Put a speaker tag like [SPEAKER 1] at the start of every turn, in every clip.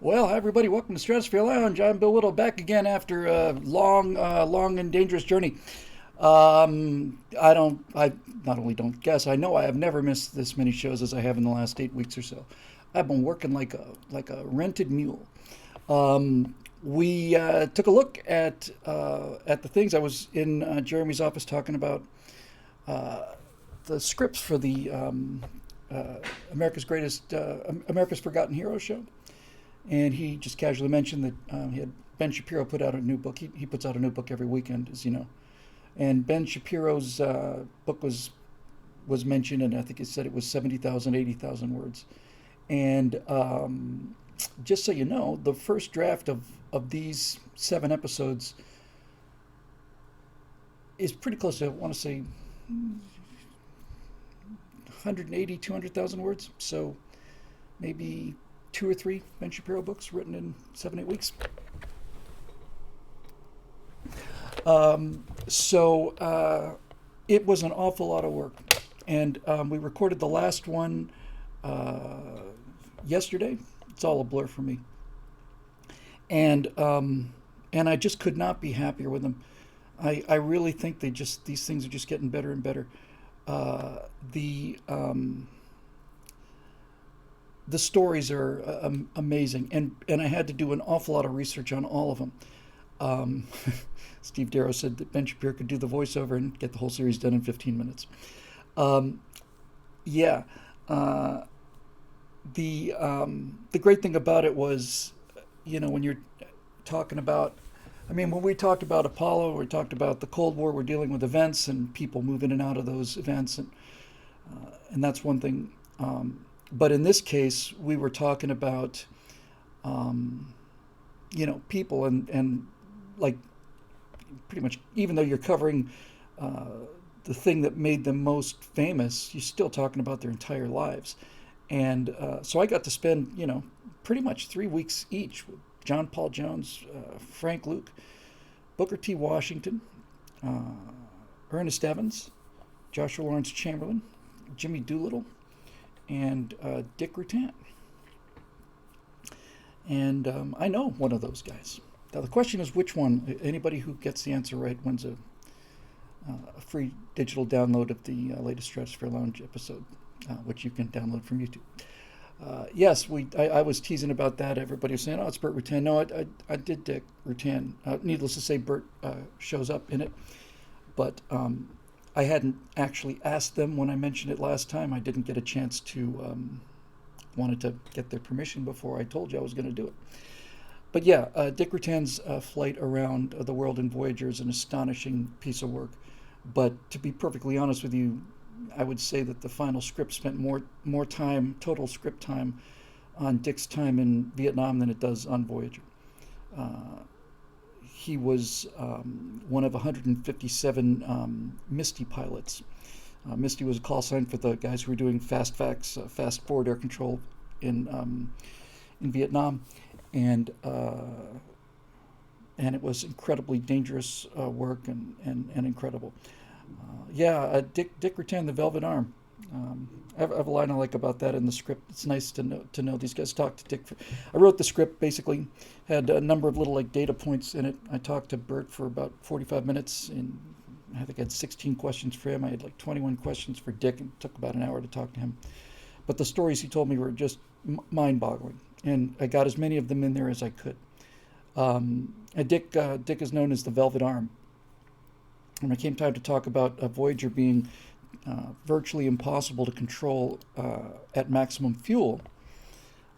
[SPEAKER 1] Well, hi everybody, welcome to Stratosphere Lounge. I'm Bill Whittle, back again after a long and dangerous journey. I not only don't guess, I know I have never missed this many shows as I have in the last 8 weeks or so. I've been working like a rented mule. We took a look at the things. I was in Jeremy's office talking about the scripts for the America's Forgotten Hero show, and he just casually mentioned that he had Ben Shapiro put out a new book. He puts out a new book every weekend, as you know. And Ben Shapiro's book was mentioned, and I think he said it was 70,000, 80,000 words. And just so you know, the first draft of these 7 episodes is pretty close to, I want to say, 180, 200,000 words. So maybe two or three Ben Shapiro books written in 7, 8 weeks. It was an awful lot of work, and we recorded the last one yesterday. It's all a blur for me, and I just could not be happier with them. I really think these things are just getting better and better. The stories are amazing, and I had to do an awful lot of research on all of them. Um, Steve Darrow said that Ben Shapiro could do the voiceover and get the whole series done in 15 minutes. Um, yeah, uh, the great thing about it was, when you're talking about, I mean, when we talked about Apollo, we talked about the Cold War. We're dealing with events and people move in and out of those events, and that's one thing. But in this case, we were talking about, um, people and like pretty much, even though you're covering uh, the thing that made them most famous, you're still talking about their entire lives. And so I got to spend, pretty much 3 weeks each with John Paul Jones, Frank Luke, Booker T. Washington, uh, Ernest Evans, Joshua Lawrence Chamberlain, Jimmy Doolittle, and Dick Rutan. And I know one of those guys. Now the question is which one. Anybody who gets the answer right wins a free digital download of the latest Stratosphere Lounge episode, which you can download from YouTube. Yes, I was teasing about that. Everybody was saying, "Oh, it's Burt Rutan." No, I did Dick Rutan. Needless to say, Burt shows up in it, but I hadn't actually asked them when I mentioned it last time. I didn't get a chance to wanted to get their permission before I told you I was going to do it. But yeah, Dick Rutan's flight around the world in Voyager is an astonishing piece of work. But to be perfectly honest with you, I would say that the final script spent more time, total script time, on Dick's time in Vietnam than it does on Voyager. Uh, he was one of 157 Misty pilots. Misty was a call sign for the guys who were doing fast facts, fast forward air control in Vietnam, and it was incredibly dangerous work and incredible. Dick Rutan, the Velvet Arm. I have a line I like about that in the script. It's nice to know these guys. Talked to Dick. I wrote the script basically, had a number of little like data points in it. I talked to Bert for about 45 minutes, and I think I had 16 questions for him. I had like 21 questions for Dick, and it took about an hour to talk to him. But the stories he told me were just mind-boggling, and I got as many of them in there as I could. Dick is known as the Velvet Arm. When it came time to talk about Voyager being virtually impossible to control at maximum fuel,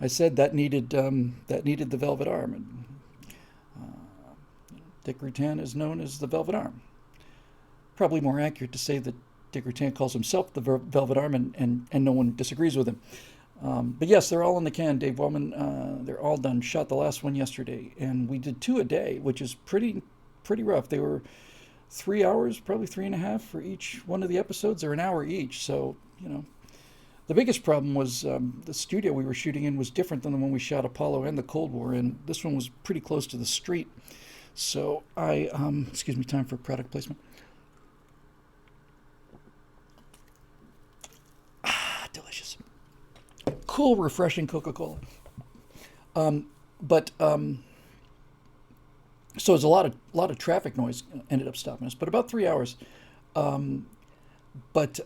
[SPEAKER 1] I said that needed the Velvet Arm, and Dick Rutan is known as the Velvet Arm. Probably more accurate to say that Dick Rutan calls himself the Velvet Arm, and no one disagrees with him. But yes, they're all in the can. Dave Wellman, they're all done. Shot the last one yesterday, and we did two a day, which is pretty rough. They were 3 hours, probably three and a half for each one of the episodes. They're an hour each, so the biggest problem was the studio we were shooting in was different than the one we shot Apollo and the Cold War in. This one was pretty close to the street, so excuse me, time for product placement. Delicious, cool, refreshing Coca-Cola. But so it's a lot of traffic noise ended up stopping us. But about 3 hours. Um, but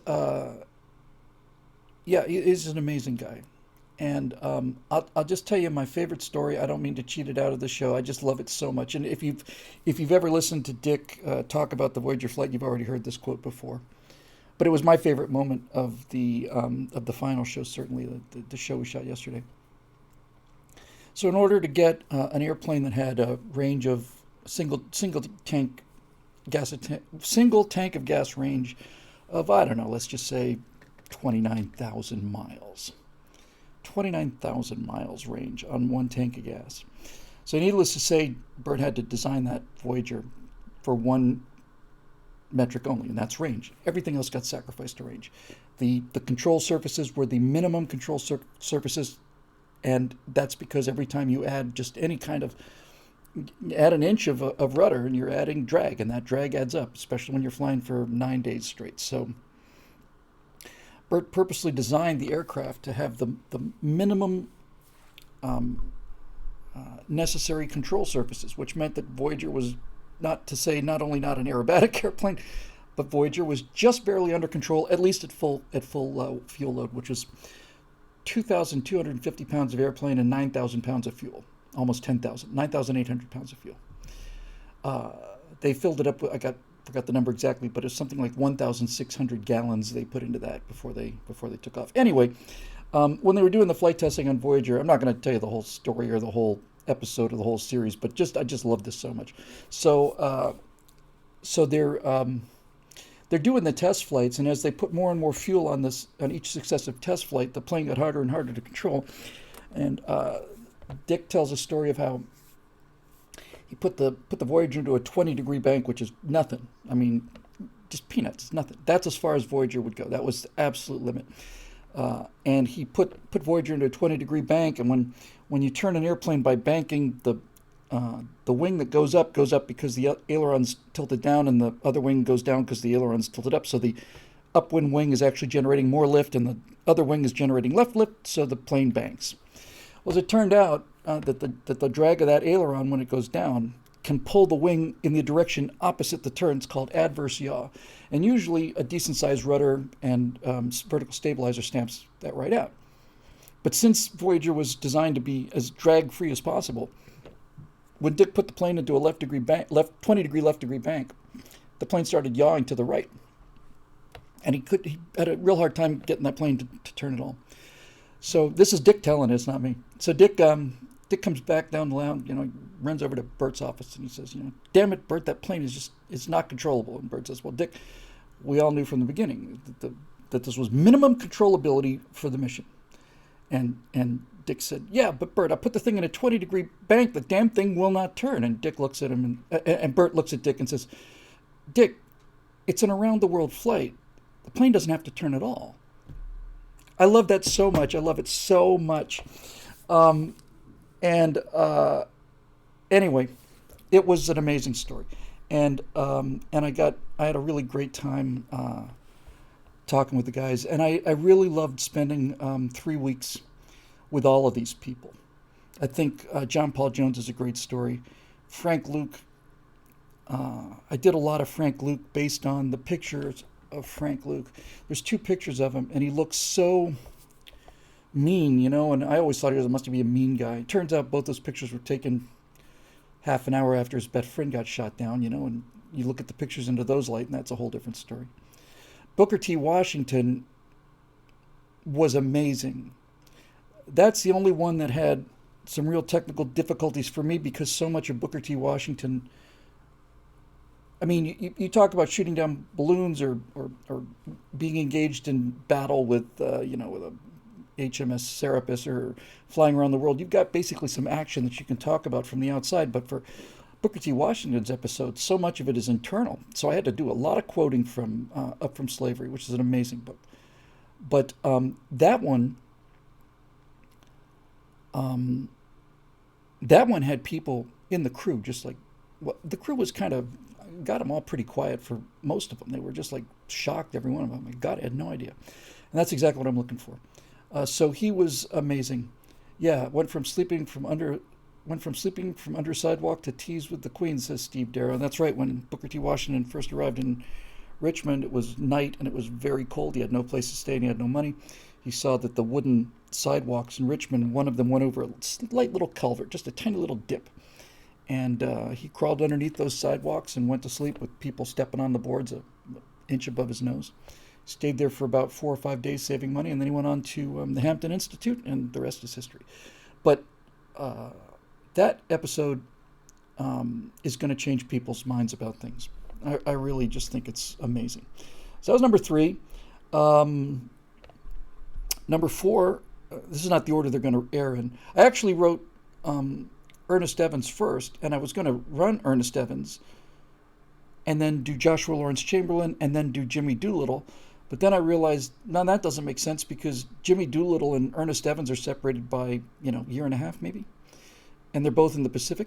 [SPEAKER 1] yeah, he's an amazing guy. And I'll just tell you my favorite story. I don't mean to cheat it out of the show. I just love it so much. And if you've ever listened to Dick talk about the Voyager flight, you've already heard this quote before. But it was my favorite moment of the final show. Certainly, the show we shot yesterday. So in order to get an airplane that had a range of single tank single tank of gas range of, I don't know, let's just say 29,000 miles. 29,000 miles range on one tank of gas. So needless to say, Bert had to design that Voyager for one metric only, and that's range. Everything else got sacrificed to range. The control surfaces were the minimum control surfaces, and that's because every time you add just any kind of, add an inch of rudder, and you're adding drag, and that drag adds up, especially when you're flying for 9 days straight. So Bert purposely designed the aircraft to have the minimum necessary control surfaces, which meant that Voyager was not only not an aerobatic airplane, but Voyager was just barely under control, at least at full fuel load, which was 2,250 pounds of airplane and 9,000 pounds of fuel, almost 10,000, 9,800 pounds of fuel. They filled it up. Forgot the number exactly, but it's something like 1,600 gallons they put into that before they took off. Anyway, when they were doing the flight testing on Voyager, I'm not going to tell you the whole story or the whole episode or the whole series, but I just love this so much. So they're doing the test flights, and as they put more and more fuel on each successive test flight, the plane got harder and harder to control. And Dick tells a story of how he put the Voyager into a 20-degree bank, which is nothing. I mean, just peanuts, nothing. That's as far as Voyager would go. That was the absolute limit. And he put Voyager into a 20-degree bank, and when you turn an airplane by banking, the wing that goes up because the aileron's tilted down, and the other wing goes down because the aileron's tilted up. So the upwind wing is actually generating more lift, and the other wing is generating left lift, so the plane banks. Well, as it turned out, that the drag of that aileron when it goes down can pull the wing in the direction opposite the turn. It's called adverse yaw. And usually a decent-sized rudder and vertical stabilizer stamps that right out. But since Voyager was designed to be as drag-free as possible, when Dick put the plane into a 20-degree left-degree bank, the plane started yawing to the right. And he had a real hard time getting that plane to turn at all. So this is Dick telling it, it's not me. So Dick comes back down the lounge, runs over to Bert's office, and he says, damn it, Bert, that plane is not controllable. And Bert says, well, Dick, we all knew from the beginning that this was minimum controllability for the mission. And Dick said, yeah, but Bert, I put the thing in a 20-degree bank. The damn thing will not turn. And Dick looks at him, and Bert looks at Dick and says, Dick, it's an around-the-world flight. The plane doesn't have to turn at all. I love that so much. I love it so much. Anyway, it was an amazing story, and I had a really great time talking with the guys, and I really loved spending 3 weeks with all of these people. I think John Paul Jones is a great story. Frank Luke, I did a lot of Frank Luke based on the pictures of Frank Luke. There's 2 pictures of him, and he looks so mean, and I always thought he must be a mean guy. It turns out both those pictures were taken half an hour after his best friend got shot down, and you look at the pictures into those light, and that's a whole different story. Booker T. Washington was amazing. That's the only one that had some real technical difficulties for me, because so much of Booker T. Washington, I mean, you talk about shooting down balloons or being engaged in battle with with a HMS Serapis or flying around the world. You've got basically some action that you can talk about from the outside. But for Booker T. Washington's episode, so much of it is internal. So I had to do a lot of quoting from Up From Slavery, which is an amazing book. But that one had people in the crew, just like, the crew was kind of, got them all pretty quiet for most of them. They were just like shocked, every one of them. My God, I had no idea. And that's exactly what I'm looking for. So he was amazing. Yeah, went from sleeping from under went from sleeping from under a sidewalk to teas with the Queen, says Steve Darrow. And that's right. When Booker T. Washington first arrived in Richmond, it was night and it was very cold. He had no place to stay and he had no money. He saw that the wooden sidewalks in Richmond, one of them went over a slight little culvert, just a tiny little dip. And he crawled underneath those sidewalks and went to sleep with people stepping on the boards an inch above his nose. Stayed there for about 4 or 5 days saving money, and then he went on to the Hampton Institute, and the rest is history. But that episode is going to change people's minds about things. I really just think it's amazing. So that was number 3. Number 4, this is not the order they're going to air in. I actually wrote Ernest Evans first, and I was going to run Ernest Evans and then do Joshua Lawrence Chamberlain and then do Jimmy Doolittle. But then I realized, no, that doesn't make sense because Jimmy Doolittle and Ernest Evans are separated by, a year and a half maybe. And they're both in the Pacific.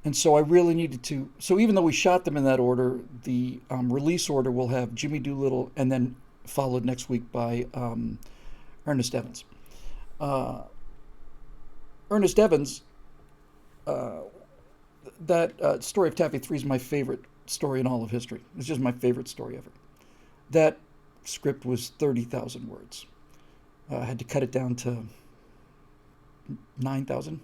[SPEAKER 1] And so I really needed to, so even though we shot them in that order, the release order will have Jimmy Doolittle and then followed next week by Ernest Evans. Ernest Evans, that story of Taffy 3 is my favorite story in all of history. It's just my favorite story ever. That script was 30,000 words. I had to cut it down to 9,000.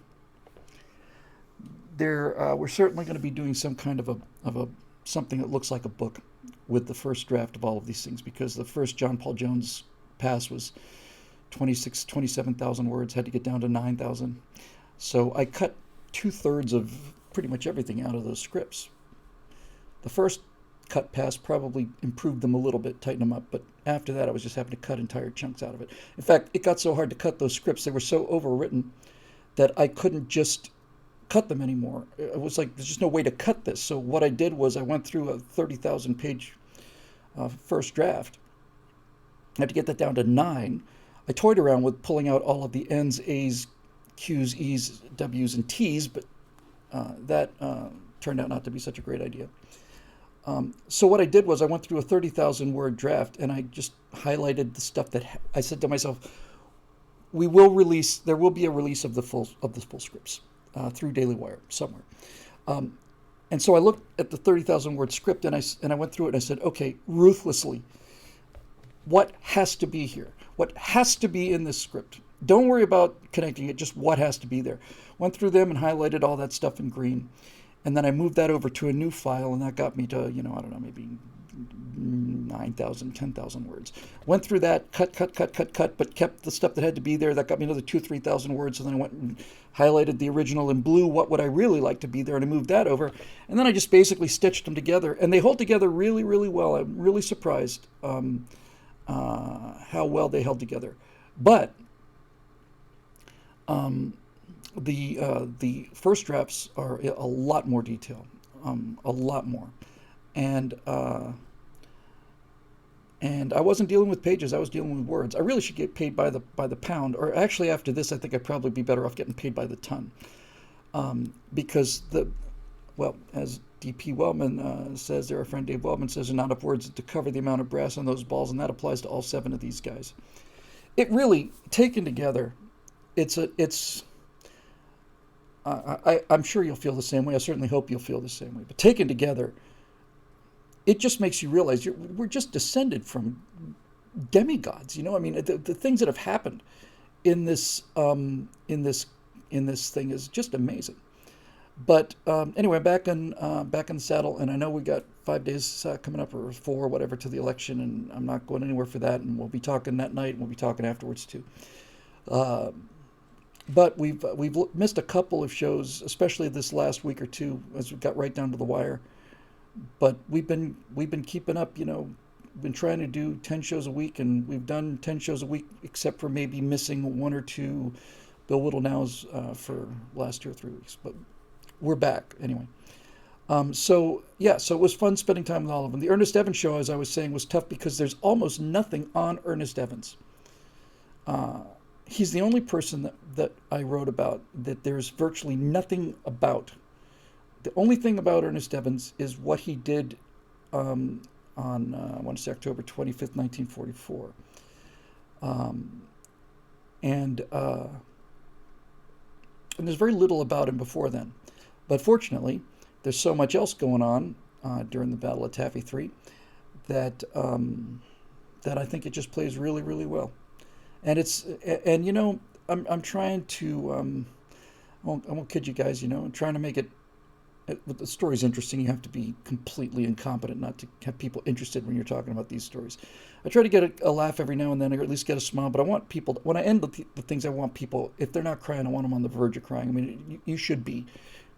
[SPEAKER 1] We're certainly going to be doing some kind of a something that looks like a book with the first draft of all of these things, because the first John Paul Jones pass was 27,000 words, had to get down to 9,000. So I cut 2/3 of pretty much everything out of those scripts. The first cut pass probably improved them a little bit, tightened them up, but after that I was just having to cut entire chunks out of it. In fact, it got so hard to cut those scripts, they were so overwritten that I couldn't just cut them anymore. It was like, there's just no way to cut this. So what I did was I went through a 30,000 page first draft. I had to get that down to 9. I toyed around with pulling out all of the N's, A's, Q's, E's, W's, and T's, but that turned out not to be such a great idea. So what I did was I went through a 30,000 word draft and I just highlighted the stuff that I said to myself, there will be a release of the full scripts through Daily Wire somewhere. And so I looked at the 30,000 word script and I went through it and I said, okay, ruthlessly, what has to be here? What has to be in this script? Don't worry about connecting it, just what has to be there. Went through them and highlighted all that stuff in green. And then I moved that over to a new file, and that got me to, I don't know, maybe 9,000, 10,000 words. Went through that, cut, but kept the stuff that had to be there. That got me another 2,000, 3,000 words. And then I went and highlighted the original in blue, what would I really like to be there, and I moved that over. And then I just basically stitched them together. And they hold together really, really well. I'm really surprised how well they held together. But the first drafts are a lot more detail, a lot more, and I wasn't dealing with pages. I was dealing with words. I really should get paid by the pound, or actually after this, I think I'd probably be better off getting paid by the ton, because as D.P. Wellman says, there, our friend Dave Wellman says, there are not enough words to cover the amount of brass on those balls, and that applies to all 7 of these guys. It really, taken together, I'm sure you'll feel the same way. I certainly hope you'll feel the same way. But taken together, it just makes you realize we're just descended from demigods. I mean, the things that have happened in this thing is just amazing. But anyway, back in the saddle, and I know we got 5 days coming up, or 4, or whatever, to the election, and I'm not going anywhere for that. And we'll be talking that night, and we'll be talking afterwards too. But we've missed a couple of shows, especially this last week or two, as we got right down to the wire. But we've been keeping up. Been trying to do 10 shows a week, and we've done 10 shows a week, except for maybe missing 1 or 2 Bill Whittle nows for last 2 or 3 weeks. But we're back anyway. So it was fun spending time with all of them. The Ernest Evans show, as I was saying, was tough because there's almost nothing on Ernest Evans. He's the only person that I wrote about that there's virtually nothing about. The only thing about Ernest Evans is what he did on, I want to say, October 25th, 1944. and there's very little about him before then. But fortunately, there's so much else going on during the Battle of Taffy 3 that that I think it just plays really, really well. And I'm trying to I won't kid you guys, I'm trying to make it. The story's interesting. You have to be completely incompetent not to have people interested when you're talking about these stories. I try to get a laugh every now and then, or at least get a smile. But I want people, when I end the things, I want people, if they're not crying, I want them on the verge of crying. I mean, you should be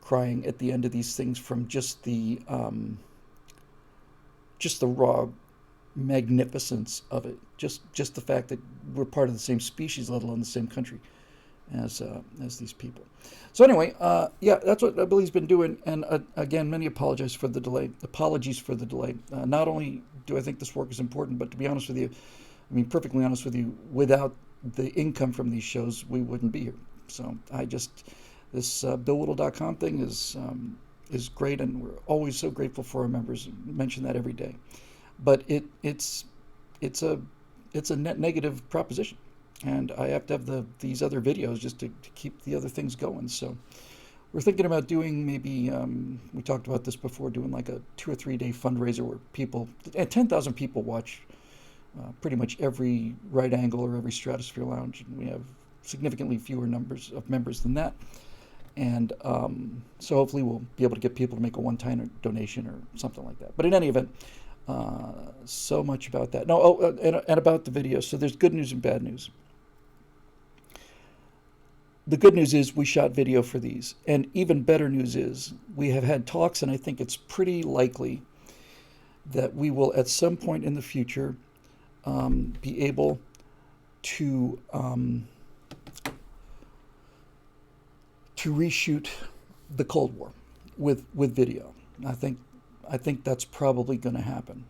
[SPEAKER 1] crying at the end of these things from just the raw magnificence of it. Just the fact that we're part of the same species, let alone the same country as these people. So anyway, that's what Billy's been doing. And again, many apologies for the delay. Not only do I think this work is important, but to be honest with you, perfectly honest with you, without the income from these shows, we wouldn't be here. So this BillWhittle.com thing is great, and we're always so grateful for our members. We mention that every day. But it's a net negative proposition. And I have to have these other videos just to keep the other things going. So we're thinking about doing maybe, we talked about this before, doing like a 2 or 3 day fundraiser where 10,000 people watch pretty much every Right Angle or every Stratosphere Lounge. And we have significantly fewer numbers of members than that. And so hopefully we'll be able to get people to make a one-time donation or something like that. But in any event, so much about that. And about the video. So there's good news and bad news. The good news is we shot video for these. And even better news is we have had talks, and I think it's pretty likely that we will at some point in the future be able to reshoot the Cold War with video. I think that's probably going to happen.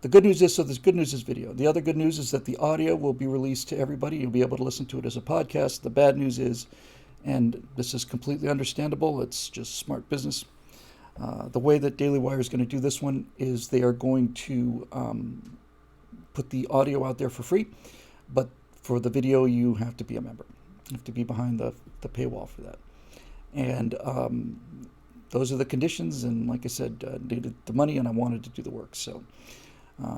[SPEAKER 1] The good news is, there's good news is video. The other good news is that the audio will be released to everybody. You'll be able to listen to it as a podcast. The bad news is, and this is completely understandable, it's just smart business. The way that Daily Wire is going to do this one is they are going to put the audio out there for free, but for the video, you have to be a member. You have to be behind the paywall for that. And those are the conditions, and like I said, needed the money, and I wanted to do the work, so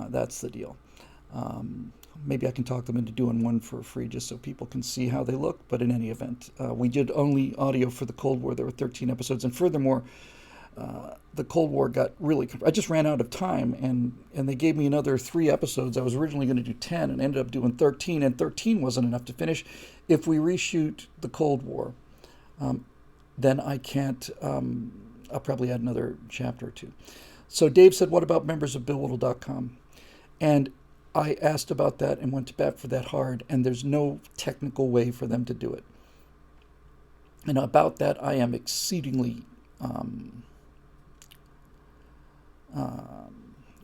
[SPEAKER 1] that's the deal. Maybe I can talk them into doing one for free just so people can see how they look, but in any event, we did only audio for the Cold War. There were 13 episodes, and furthermore, the Cold War got really... I just ran out of time, and they gave me another 3 episodes. I was originally going to do 10 and ended up doing 13, and 13 wasn't enough to finish. If we reshoot the Cold War, then I can't... I'll probably add another chapter or 2. So Dave said, what about members of BillWhittle.com? And I asked about that and went to bat for that hard, and there's no technical way for them to do it. And about that, I am exceedingly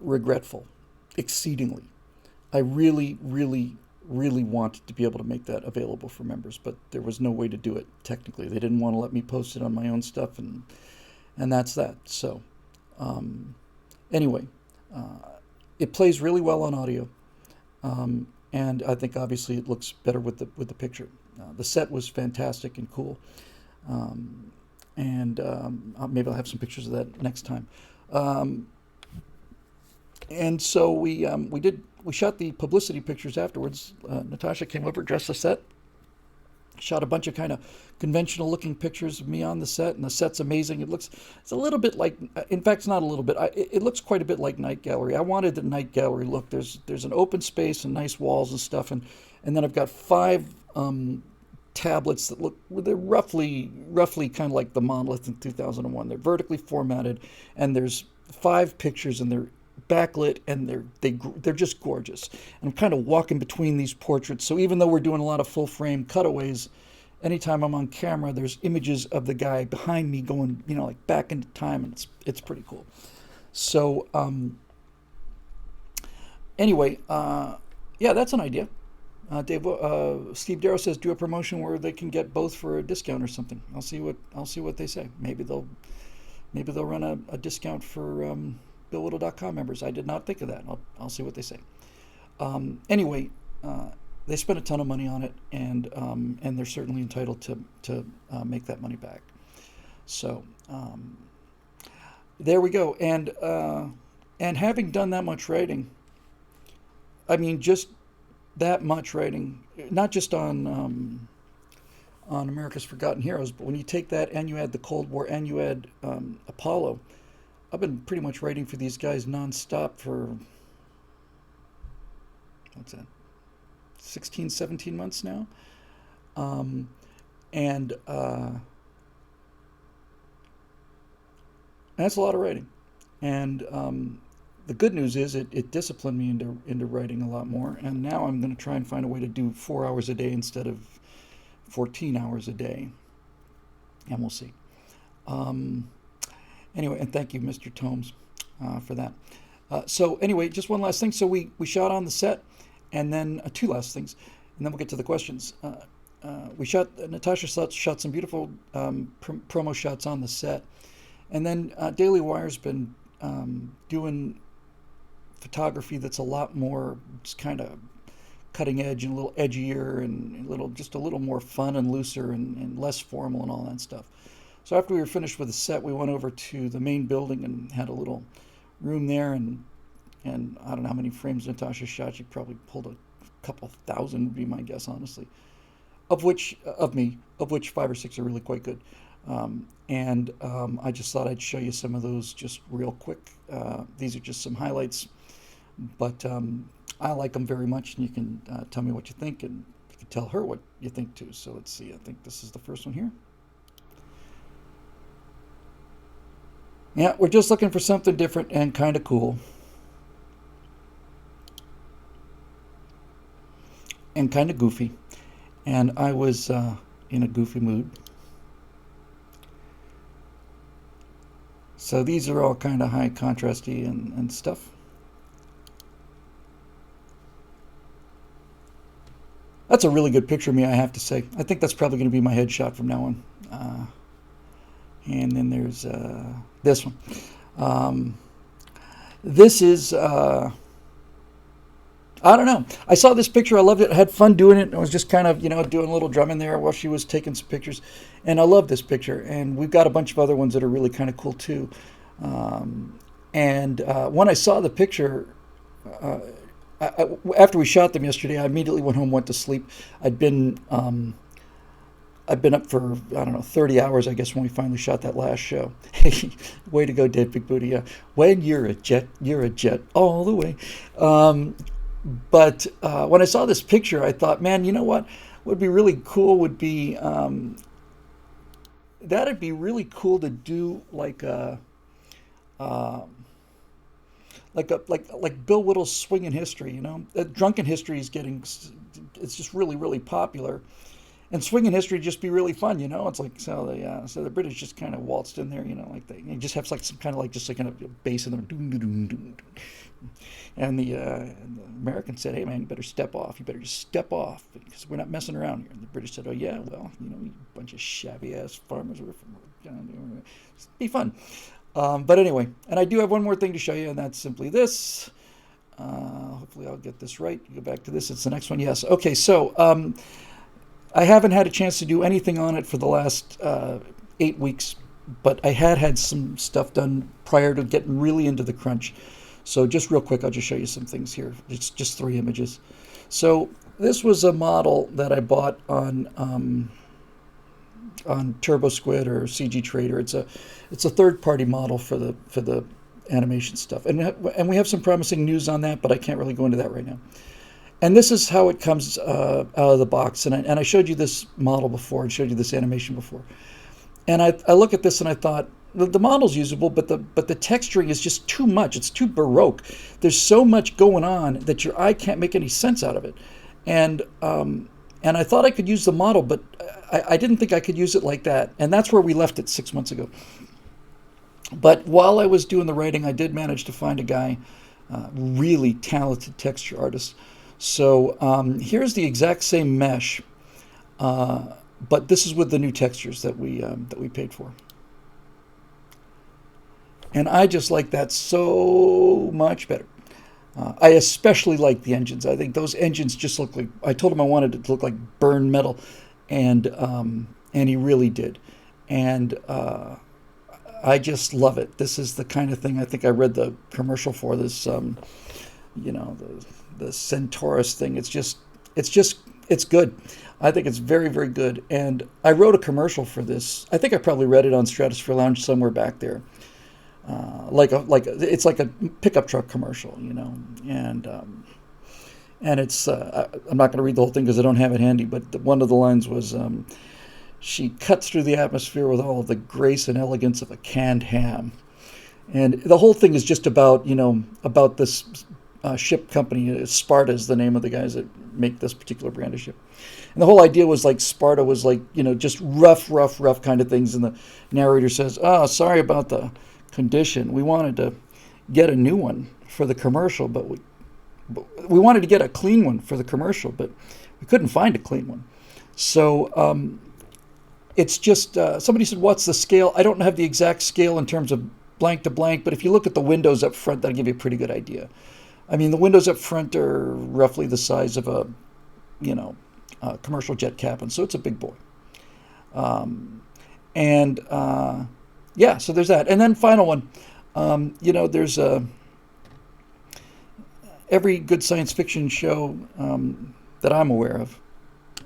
[SPEAKER 1] regretful. Exceedingly. I really, really, really wanted to be able to make that available for members, but there was no way to do it technically. They didn't want to let me post it on my own stuff, and that's that. So anyway, it plays really well on audio, and I think obviously it looks better with the picture. The set was fantastic and cool, and maybe I'll have some pictures of that next time. And so we shot the publicity pictures afterwards. Natasha came over, dressed the set, shot a bunch of kind of conventional looking pictures of me on the set, and the set's amazing. It's a little bit like, in fact, it's not a little bit, it looks quite a bit like Night Gallery. I wanted the Night Gallery look. There's an open space and nice walls and stuff, and then I've got 5 tablets that look, they're roughly kind of like the monolith in 2001. They're vertically formatted, and there's 5 pictures, and they're backlit, and they're just gorgeous. And I'm kind of walking between these portraits, so even though we're doing a lot of full frame cutaways, anytime I'm on camera, there's images of the guy behind me going, like back into time, and it's pretty cool. So anyway, that's an idea. Steve Darrow says do a promotion where they can get both for a discount or something. I'll see what they say. Maybe they'll run a discount for BillWhittle.com members. I did not think of that. I'll see what they say. Anyway, they spent a ton of money on it, and they're certainly entitled to make that money back. So there we go. And having done that much writing, I mean, just that much writing, not just on America's Forgotten Heroes, but when you take that and you add the Cold War and you add Apollo, I've been pretty much writing for these guys nonstop for, what's that, 16, 17 months now. And that's a lot of writing. And the good news is it disciplined me into writing a lot more. And now I'm going to try and find a way to do 4 hours a day instead of 14 hours a day. And we'll see. Anyway, and thank you, Mr. Tomes, for that. So anyway, just one last thing. So we shot on the set, and then two last things, and then we'll get to the questions. Natasha shot some beautiful promo shots on the set. And then Daily Wire's been doing photography that's a lot more just kind of cutting edge and a little edgier and just a little more fun and looser and less formal and all that stuff. So after we were finished with the set, we went over to the main building and had a little room there, and I don't know how many frames Natasha shot. She probably pulled a couple thousand, would be my guess, honestly. Of which 5 or 6 are really quite good. I just thought I'd show you some of those just real quick. These are just some highlights, but I like them very much, and you can tell me what you think, and you can tell her what you think too. So let's see. I think this is the first one here. Yeah, we're just looking for something different and kind of cool. And kind of goofy. And I was in a goofy mood. So these are all kind of high contrasty and stuff. That's a really good picture of me, I have to say. I think that's probably going to be my headshot from now on. And then there's this one. This is, I don't know. I saw this picture. I loved it. I had fun doing it. I was just kind of, doing a little drumming there while she was taking some pictures. And I love this picture. And we've got a bunch of other ones that are really kind of cool too. When I saw the picture, after we shot them yesterday, I immediately went home, went to sleep. I'd been up for, 30 hours, I guess, when we finally shot that last show. Way to go, Dave Big Booty. When you're a jet all the way. But when I saw this picture, I thought, man, you know what would be really cool would be, that'd be really cool to do like Bill Whittle's Swingin' History, Drunken History is it's just really, really popular. And Swingin' History just be really fun, It's like so the British just kind of waltzed in there, you just have like some kind of like just like kind of bass in there, doom, doom, doom, doom. And the Americans said, "Hey man, you better step off. You better just step off because we're not messing around here." And the British said, "Oh yeah, well, you bunch of shabby ass farmers. We're down there. It'd be fun." But anyway, and I do have one more thing to show you, and that's simply this. Hopefully, I'll get this right. Go back to this. It's the next one. Yes. Okay. So. I haven't had a chance to do anything on it for the last 8 weeks, but I had some stuff done prior to getting really into the crunch. So just real quick, I'll just show you some things here. It's just 3 images. So this was a model that I bought on TurboSquid or CG Trader. It's a third-party model for the animation stuff, and we have some promising news on that, but I can't really go into that right now. And this is how it comes out of the box. And I showed you this model before and showed you this animation before. And I look at this and I thought, the model's usable, but the texturing is just too much. It's too Baroque. There's so much going on that your eye can't make any sense out of it. And I thought I could use the model, but I didn't think I could use it like that. And that's where we left it 6 months ago. But while I was doing the writing, I did manage to find a guy, really talented texture artist. So here's the exact same mesh, but this is with the new textures that we paid for. And I just like that so much better. I especially like the engines. I think those engines just look like, I told him I wanted it to look like burned metal, and he really did. And I just love it. This is the kind of thing, I think I read the commercial for this, the Centaurus thing. It's good. I think it's very, very good. And I wrote a commercial for this. I think I probably read it on Stratosphere Lounge somewhere back there. It's like a pickup truck commercial, and it's I'm not going to read the whole thing because I don't have it handy, but one of the lines was, she cuts through the atmosphere with all of the grace and elegance of a canned ham. And the whole thing is just about, about this ship company. Sparta is the name of the guys that make this particular brand of ship. And the whole idea was like Sparta was like, just rough kind of things. And the narrator says, "Oh, sorry about the condition. We wanted to get a new one for the commercial, but we wanted to get a clean one for the commercial, but we couldn't find a clean one." So it's just, somebody said, "What's the scale?" I don't have the exact scale in terms of blank to blank, but if you look at the windows up front, that'll give you a pretty good idea. I mean, the windows up front are roughly the size of a commercial jet cabin, so it's a big boy. And yeah, so there's that. And then final one, there's every good science fiction show that I'm aware of,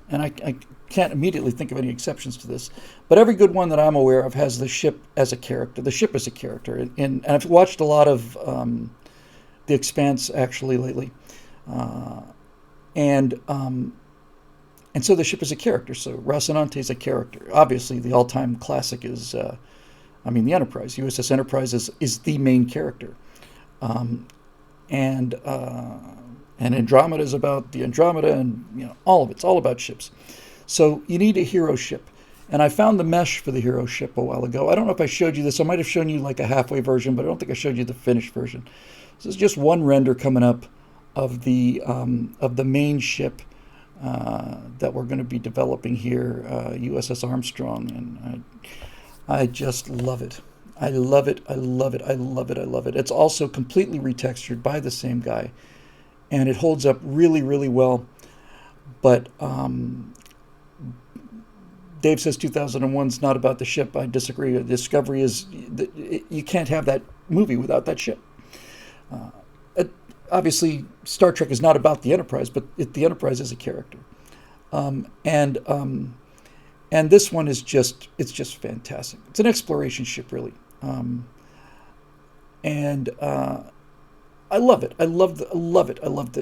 [SPEAKER 1] and I can't immediately think of any exceptions to this, but every good one that I'm aware of has the ship as a character. The ship is a character, and I've watched a lot of The Expanse actually lately, and so the ship is a character. So Rocinante is a character. Obviously, the all-time classic is, the Enterprise. USS Enterprise is the main character, and Andromeda is about the Andromeda, and all of it's all about ships. So you need a hero ship. And I found the mesh for the hero ship a while ago. I don't know if I showed you this. I might have shown you like a halfway version, but I don't think I showed you the finished version. So it's just one render coming up of the main ship that we're going to be developing here, USS Armstrong, and I just love it. I love it. I love it. I love it. I love it. It's also completely retextured by the same guy, and it holds up really, really well. But Dave says 2001's not about the ship. I disagree. Discovery is, you can't have that movie without that ship. Obviously, Star Trek is not about the Enterprise, but the Enterprise is a character. And this one is it's just fantastic. It's an exploration ship, really. And I love it. I love it. I love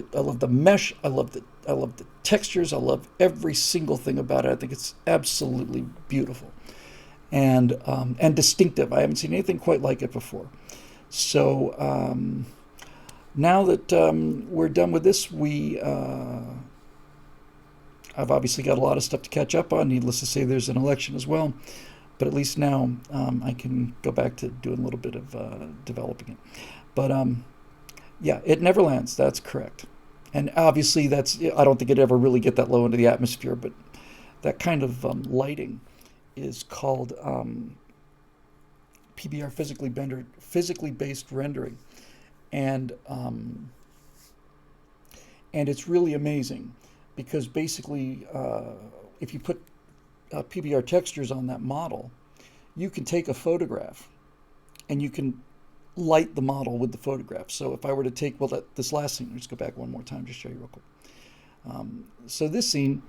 [SPEAKER 1] the mesh. I love the textures. I love every single thing about it. I think it's absolutely beautiful and distinctive. I haven't seen anything quite like it before. So now that we're done with this, I've obviously got a lot of stuff to catch up on. Needless to say, there's an election as well. But at least now I can go back to doing a little bit of developing it. But yeah, it never lands. That's correct. And obviously, I don't think it'd ever really get that low into the atmosphere. But that kind of lighting is called PBR physically based rendering, and it's really amazing because basically, if you put PBR textures on that model, you can take a photograph and you can light the model with the photograph. So if I were to take, this last scene, let's go back one more time, just show you real quick. So this scene,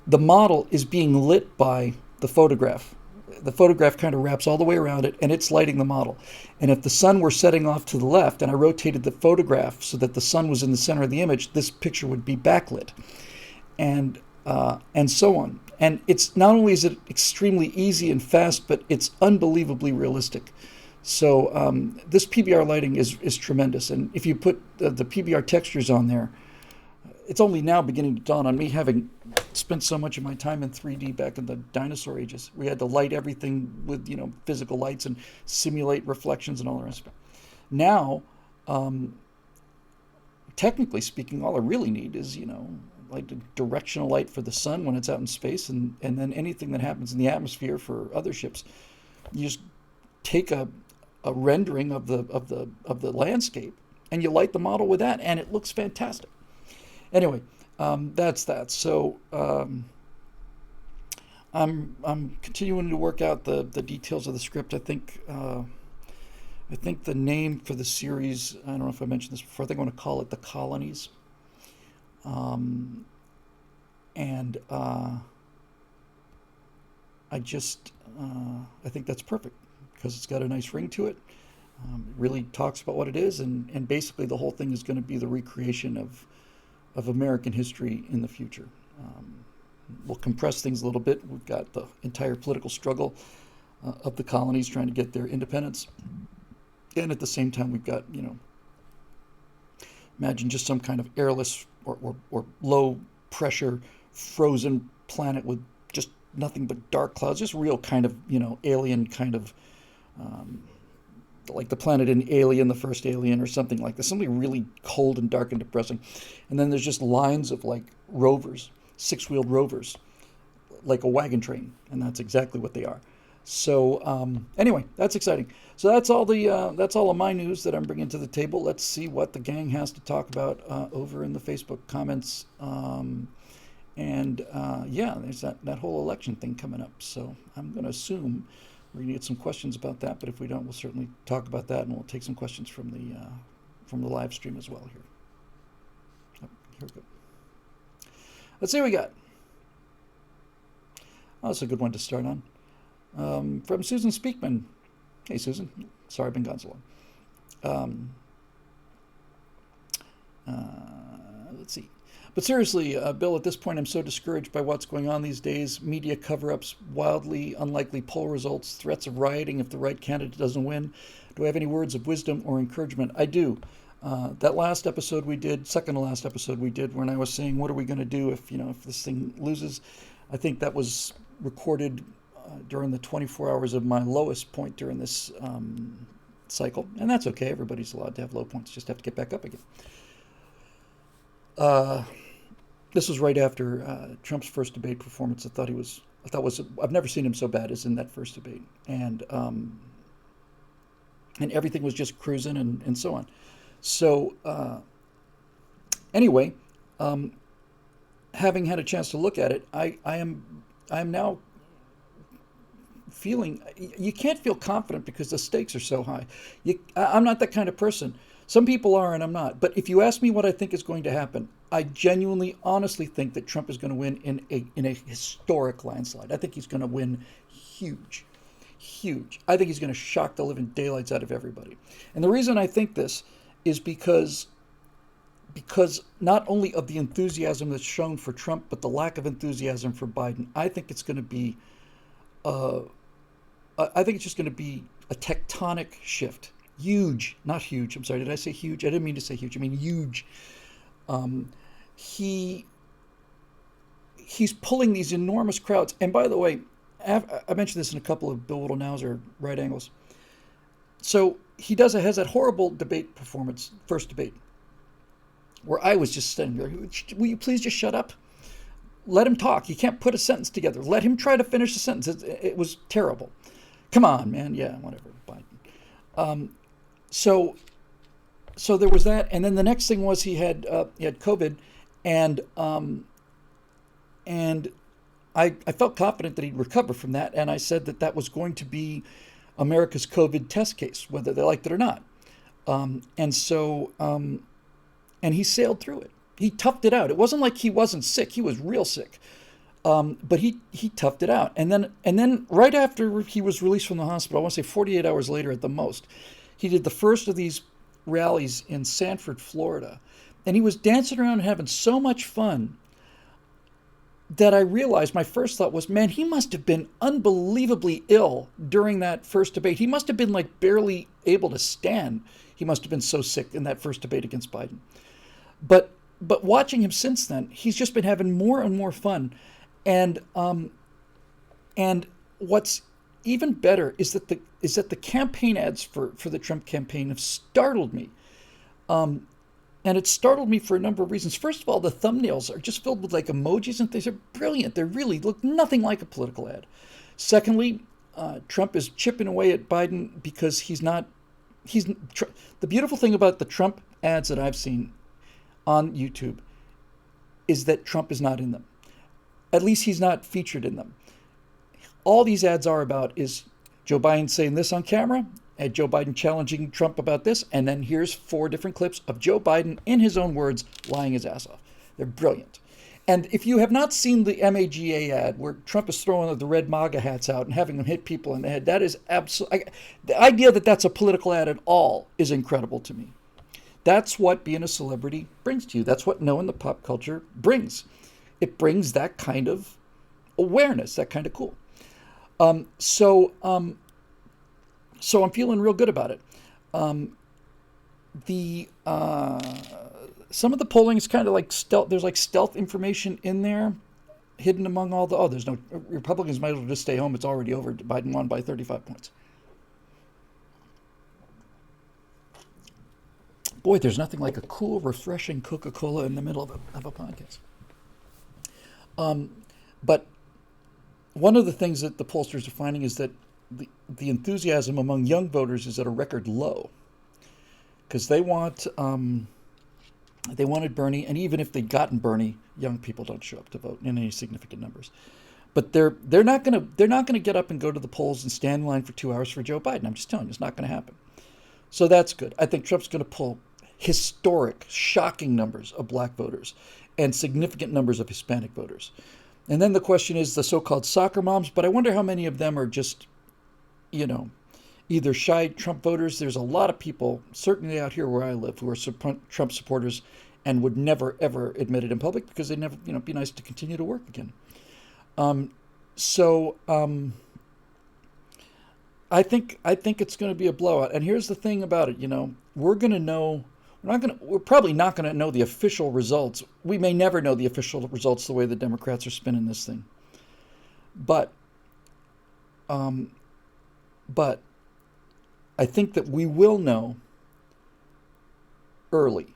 [SPEAKER 1] the model is being lit by the photograph. The photograph kind of wraps all the way around it, and it's lighting the model. And if the sun were setting off to the left, and I rotated the photograph so that the sun was in the center of the image, this picture would be backlit, and so on. And it's not only is it extremely easy and fast, but it's unbelievably realistic. So this PBR lighting is tremendous. And if you put the PBR textures on there, it's only now beginning to dawn on me, having spent so much of my time in 3D back in the dinosaur ages. We had to light everything with physical lights and simulate reflections and all the rest of it. Now, technically speaking, all I really need is like a directional light for the sun when it's out in space, and then anything that happens in the atmosphere for other ships. You just take a rendering of the landscape and you light the model with that, and it looks fantastic. Anyway, that's that. So I'm continuing to work out the details of the script. I think the name for the series, I don't know if I mentioned this before, I think I want to call it The Colonies. And I think that's perfect because it's got a nice ring to it. It really talks about what it is, and basically the whole thing is going to be the recreation of American history in the future. We'll compress things a little bit. We've got the entire political struggle of the colonies trying to get their independence. And at the same time, we've got, imagine just some kind of airless or low pressure frozen planet with just nothing but dark clouds, just real kind of, alien kind of, like the planet in Alien, the first Alien, or something like this, something really cold and dark and depressing. And then there's just lines of like rovers, six-wheeled rovers, like a wagon train, and that's exactly what they are. So anyway, that's exciting. So that's all of my news that I'm bringing to the table. Let's see what the gang has to talk about over in the Facebook comments. There's that whole election thing coming up. So I'm going to assume we're going to get some questions about that. But if we don't, we'll certainly talk about that, and we'll take some questions from the live stream as well here. Oh, here we go. Let's see what we got. Oh, that's a good one to start on. From Susan Speakman. Hey, Susan. Sorry I've been gone so long. Let's see. But seriously, Bill, at this point, I'm so discouraged by what's going on these days. Media cover-ups, wildly unlikely poll results, threats of rioting if the right candidate doesn't win. Do I have any words of wisdom or encouragement? I do. That last episode we did, second to last episode we did, when I was saying, what are we going to do if this thing loses? I think that was recorded during the 24 hours of my lowest point during this cycle. And that's okay. Everybody's allowed to have low points. Just have to get back up again. This was right after Trump's first debate performance. I've never seen him so bad as in that first debate. And everything was just cruising and so on. So anyway, having had a chance to look at it, I'm now feeling, you can't feel confident because the stakes are so high. I'm not that kind of person. Some people are and I'm not. But if you ask me what I think is going to happen, I genuinely, honestly think that Trump is going to win in a historic landslide. I think he's going to win huge. I think he's going to shock the living daylights out of everybody. And the reason I think this is because not only of the enthusiasm that's shown for Trump, but the lack of enthusiasm for Biden. I think it's going to be I think it's just going to be a tectonic shift. Huge, not huge. I'm sorry, did I say huge? I didn't mean to say huge. I mean huge. He's pulling these enormous crowds. And by the way, I mentioned this in a couple of Bill Whittle Nows or Right Angles. So he has that horrible debate performance, first debate, where I was just standing there. Will you please just shut up? Let him talk. He can't put a sentence together. Let him try to finish the sentence. It was terrible. Come on, man. Yeah, whatever. Biden. So there was that, and then the next thing was he had COVID, and I felt confident that he'd recover from that, and I said that was going to be America's COVID test case, whether they liked it or not, and he sailed through it. He toughed it out. It wasn't like he wasn't sick; he was real sick, but he toughed it out, and then right after he was released from the hospital, I want to say 48 hours later at the most, he did the first of these rallies in Sanford, Florida, and he was dancing around and having so much fun that I realized my first thought was, man, he must have been unbelievably ill during that first debate. He must have been like barely able to stand. He must have been so sick in that first debate against Biden. But watching him since then, he's just been having more and more fun. And what's even better is that the campaign ads for the Trump campaign have startled me. And it startled me for a number of reasons. First of all, the thumbnails are just filled with like emojis and things. They're brilliant. They really look nothing like a political ad. Secondly, Trump is chipping away at Biden because the beautiful thing about the Trump ads that I've seen on YouTube is that Trump is not in them. At least he's not featured in them. All these ads are about is Joe Biden saying this on camera, and Joe Biden challenging Trump about this, and then here's 4 different clips of Joe Biden, in his own words, lying his ass off. They're brilliant. And if you have not seen the MAGA ad where Trump is throwing the red MAGA hats out and having them hit people in the head, that is absolutely... The idea that that's a political ad at all is incredible to me. That's what being a celebrity brings to you. That's what knowing the pop culture brings. It brings that kind of awareness, that kind of cool. So I'm feeling real good about it. Some of the polling is kind of like stealth. There's like stealth information in there, hidden among all the. There's no Republicans might as well just stay home. It's already over. Biden won by 35 points. Boy, there's nothing like a cool, refreshing Coca-Cola in the middle of a podcast. But one of the things that the pollsters are finding is that the enthusiasm among young voters is at a record low, because they wanted Bernie, and even if they'd gotten Bernie, young people don't show up to vote in any significant numbers. But they're not gonna get up and go to the polls and stand in line for 2 hours for Joe Biden. I'm just telling you, it's not going to happen. So that's good. I think Trump's going to pull historic, shocking numbers of black voters and significant numbers of Hispanic voters. And then the question is the so-called soccer moms, but I wonder how many of them are just, either shy Trump voters. There's a lot of people, certainly out here where I live, who are Trump supporters and would never, ever admit it in public because they'd never, be nice to continue to work again. I think it's going to be a blowout. And here's the thing about it, we're probably not going to know the official results. We may never know the official results the way the Democrats are spinning this thing. But I think that we will know early,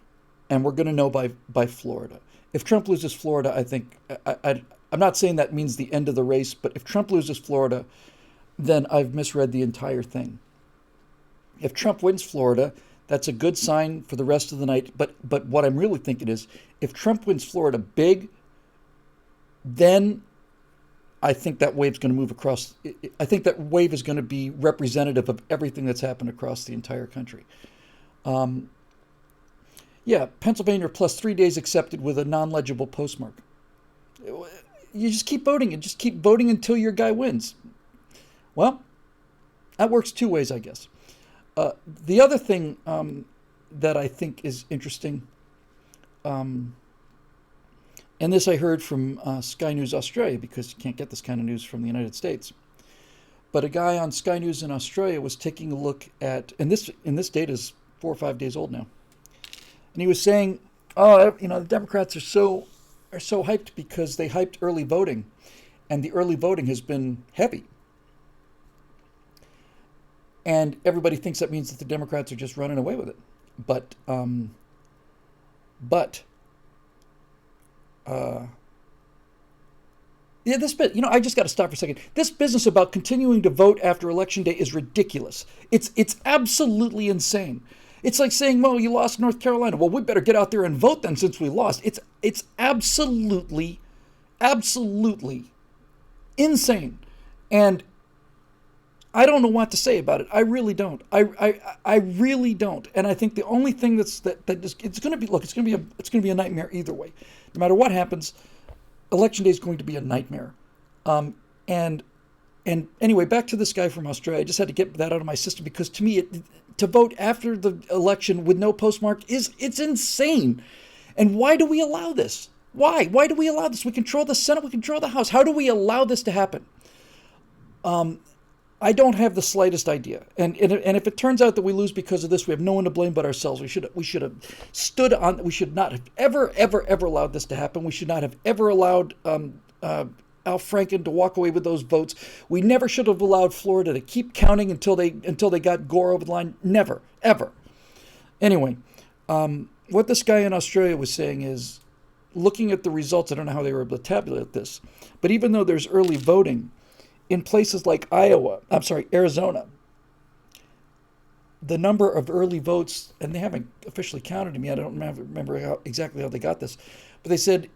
[SPEAKER 1] and we're going to know by Florida. If Trump loses Florida, I think, I'm not saying that means the end of the race, but if Trump loses Florida, then I've misread the entire thing. If Trump wins Florida, that's a good sign for the rest of the night. But what I'm really thinking is, if Trump wins Florida big, then I think that wave's going to move across. I think that wave is going to be representative of everything that's happened across the entire country. Pennsylvania plus 3 days accepted with a non-legible postmark. You just keep voting and just keep voting until your guy wins. Well, that works 2 ways, I guess. The other thing that I think is interesting, and this I heard from Sky News Australia, because you can't get this kind of news from the United States. But a guy on Sky News in Australia was taking a look at, and this data is 4 or 5 days old now, and he was saying, the Democrats are so hyped because they hyped early voting, and the early voting has been heavy. And everybody thinks that means that the Democrats are just running away with it. But this bit, I just got to stop for a second. This business about continuing to vote after Election Day is ridiculous. It's absolutely insane. It's like saying, well, you lost North Carolina. Well, we better get out there and vote then since we lost. It's absolutely insane. And I don't know what to say about it. I really don't. I really don't. And I think the only thing it's going to be a nightmare either way. No matter what happens, Election Day is going to be a nightmare. And anyway, back to this guy from Australia. I just had to get that out of my system because to me, to vote after the election with no postmark it's insane. And why do we allow this? Why? Why do we allow this? We control the Senate. We control the House. How do we allow this to happen? I don't have the slightest idea. And if it turns out that we lose because of this, we have no one to blame but ourselves. We should have stood on. We should not have ever allowed this to happen. We should not have ever allowed Al Franken to walk away with those votes. We never should have allowed Florida to keep counting until they got Gore over the line. Never, ever. Anyway, what this guy in Australia was saying is, looking at the results, I don't know how they were able to tabulate this, but even though there's early voting, in places like Arizona, the number of early votes, and they haven't officially counted them yet. I don't remember exactly how they got this, but they said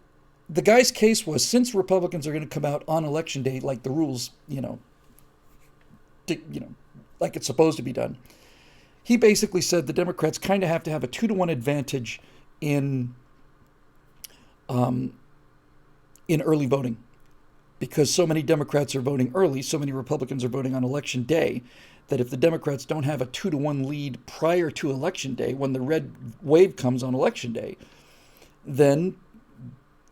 [SPEAKER 1] the guy's case was, since Republicans are going to come out on election day, like the rules, like it's supposed to be done. He basically said the Democrats kind of have to have a 2-to-1 advantage in early voting, because so many Democrats are voting early, so many Republicans are voting on election day, that if the Democrats don't have a 2-to-1 lead prior to election day, when the red wave comes on election day, then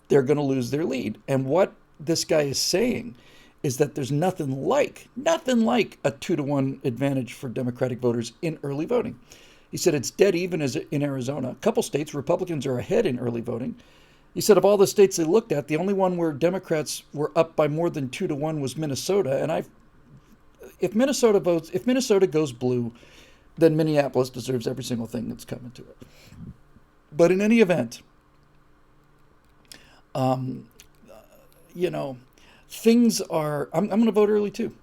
[SPEAKER 1] they're going to lose their lead. And what this guy is saying is that there's nothing like a 2-to-1 advantage for Democratic voters in early voting. He said it's dead even as in Arizona. A couple states, Republicans are ahead in early voting. He said of all the states they looked at, the only one where Democrats were up by more than 2-to-1 was Minnesota. And if Minnesota goes blue, then Minneapolis deserves every single thing that's coming to it. But in any event, things are. I'm going to vote early too.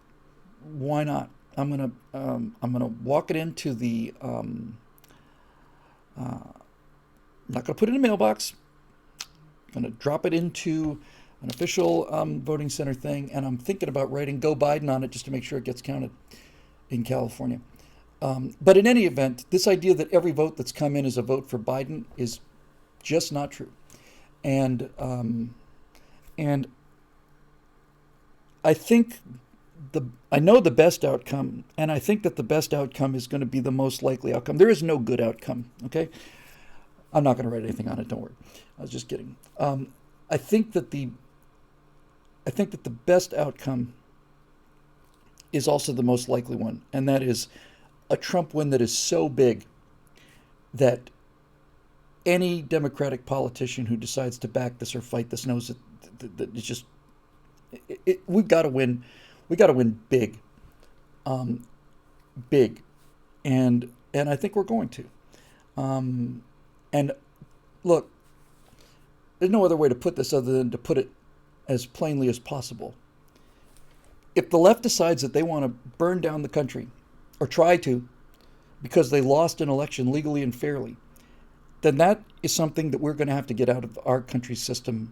[SPEAKER 1] Why not? I'm going to walk it into the. I'm not going to put it in a mailbox. I'm going to drop it into an official voting center thing, and I'm thinking about writing "Go Biden" on it just to make sure it gets counted in California. But in any event, this idea that every vote that's come in is a vote for Biden is just not true, and I think I know the best outcome, and I think that the best outcome is going to be the most likely outcome. There is no good outcome. Okay, I'm not going to write anything on it. Don't worry. I was just kidding. I think that the best outcome is also the most likely one, and that is a Trump win that is so big that any Democratic politician who decides to back this or fight this knows that it's just we've got to win. We got to win big, big, and I think we're going to. And look, there's no other way to put this other than to put it as plainly as possible. If the left decides that they want to burn down the country, or try to, because they lost an election legally and fairly, then that is something that we're going to have to get out of our country's system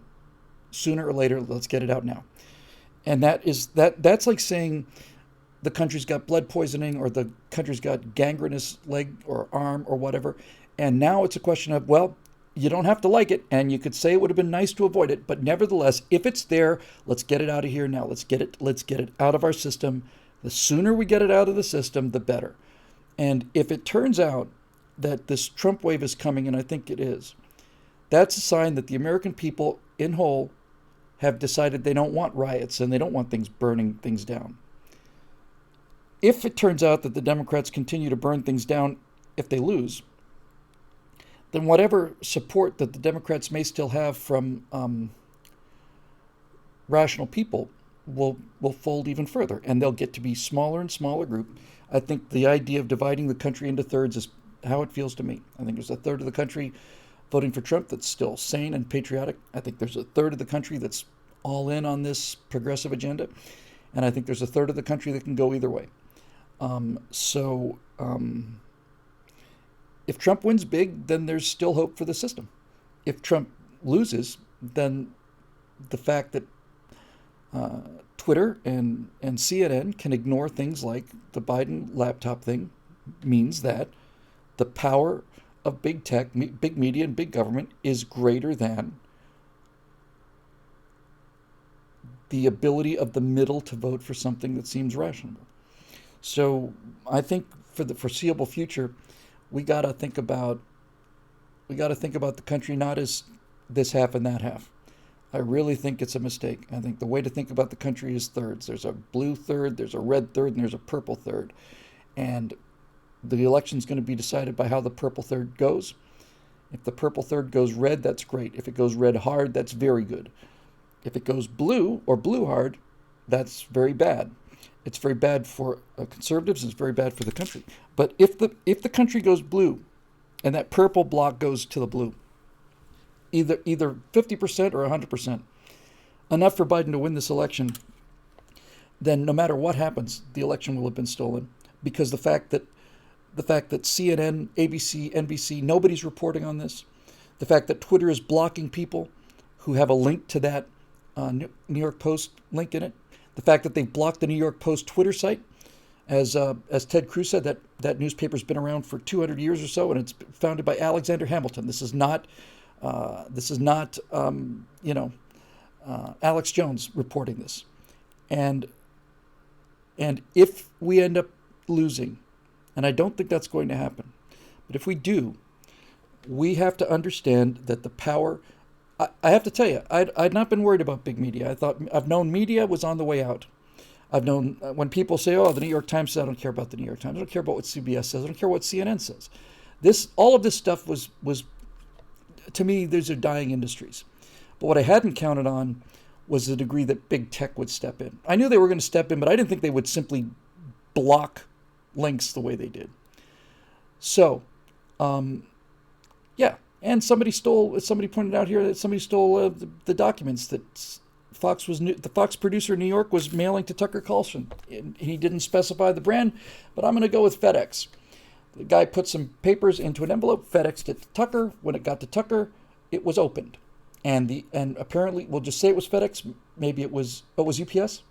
[SPEAKER 1] sooner or later. Let's get it out now. And that's like saying the country's got blood poisoning, or the country's got gangrenous leg or arm or whatever. And now it's a question of, well, you don't have to like it, and you could say it would have been nice to avoid it, but nevertheless, if it's there, let's get it out of here now. Let's get it out of our system. The sooner we get it out of the system, the better. And if it turns out that this Trump wave is coming, and I think it is, that's a sign that the American people in whole have decided they don't want riots and they don't want things burning things down. If it turns out that the Democrats continue to burn things down if they lose, then whatever support that the Democrats may still have from rational people will fold even further, and they'll get to be smaller and smaller group. I think the idea of dividing the country into thirds is how it feels to me. I think there's a third of the country voting for Trump that's still sane and patriotic. I think there's a third of the country that's all in on this progressive agenda, and I think there's a third of the country that can go either way. If Trump wins big, then there's still hope for the system. If Trump loses, then the fact that Twitter and CNN can ignore things like the Biden laptop thing means that the power of big tech, big media, and big government is greater than the ability of the middle to vote for something that seems rational. So I think for the foreseeable future, we got to think about the country not as this half and that half. I really think it's a mistake. I think the way to think about the country is thirds. There's a blue third, there's a red third, and there's a purple third. And the election's going to be decided by how the purple third goes. If the purple third goes red, that's great. If it goes red hard, that's very good. If it goes blue or blue hard, that's very bad. It's very bad for conservatives, and it's very bad for the country. But if the country goes blue, and that purple block goes to the blue, either 50% or 100%, enough for Biden to win this election, then no matter what happens, the election will have been stolen, because the fact that the fact that CNN, ABC, NBC, nobody's reporting on this, the fact that Twitter is blocking people who have a link to that New York Post link in it, the fact that they blocked the New York Post Twitter site, as Ted Cruz said, that newspaper's been around for 200 years or so, and it's founded by Alexander Hamilton. This is not Alex Jones reporting this, and if we end up losing, and I don't think that's going to happen, but if we do, we have to understand that the power. I have to tell you, I'd not been worried about big media. I've known media was on the way out. I've known when people say, "Oh, the New York Times says," I don't care about the New York Times. I don't care about what CBS says. I don't care what CNN says. All of this stuff was to me, these are dying industries. But what I hadn't counted on was the degree that big tech would step in. I knew they were going to step in, but I didn't think they would simply block links the way they did. So, yeah. And somebody pointed out here that somebody stole the documents that the Fox producer in New York was mailing to Tucker Carlson. And he didn't specify the brand, but I'm going to go with FedEx. The guy put some papers into an envelope, FedExed it to Tucker. When it got to Tucker, it was opened. And apparently, we'll just say it was FedEx. Maybe it was UPS?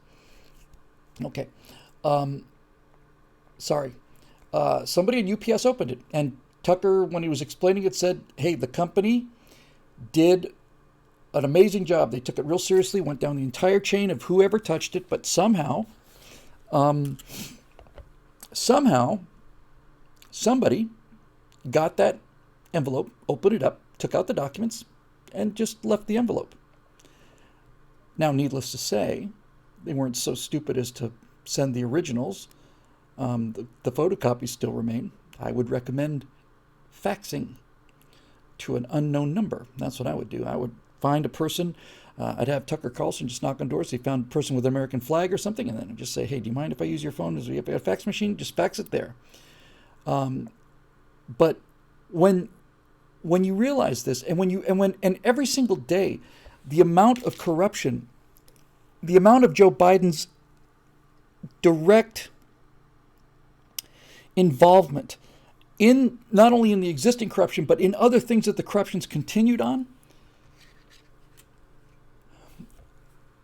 [SPEAKER 1] Okay. Sorry. Somebody in UPS opened it. And Tucker, when he was explaining it, said, hey, the company did an amazing job. They took it real seriously, went down the entire chain of whoever touched it, but somehow, somebody got that envelope, opened it up, took out the documents, and just left the envelope. Now, needless to say, they weren't so stupid as to send the originals. The photocopies still remain. I would recommend faxing to an unknown number. That's what I would do. I would find a person. I'd have Tucker Carlson just knock on doors. He found a person with an American flag or something, and then I'd just say, hey, do you mind if I use your phone? If you have a fax machine, just fax it there. But when you realize this, and every single day, the amount of corruption, the amount of Joe Biden's direct involvement in not only in the existing corruption, but in other things that the corruption's continued on.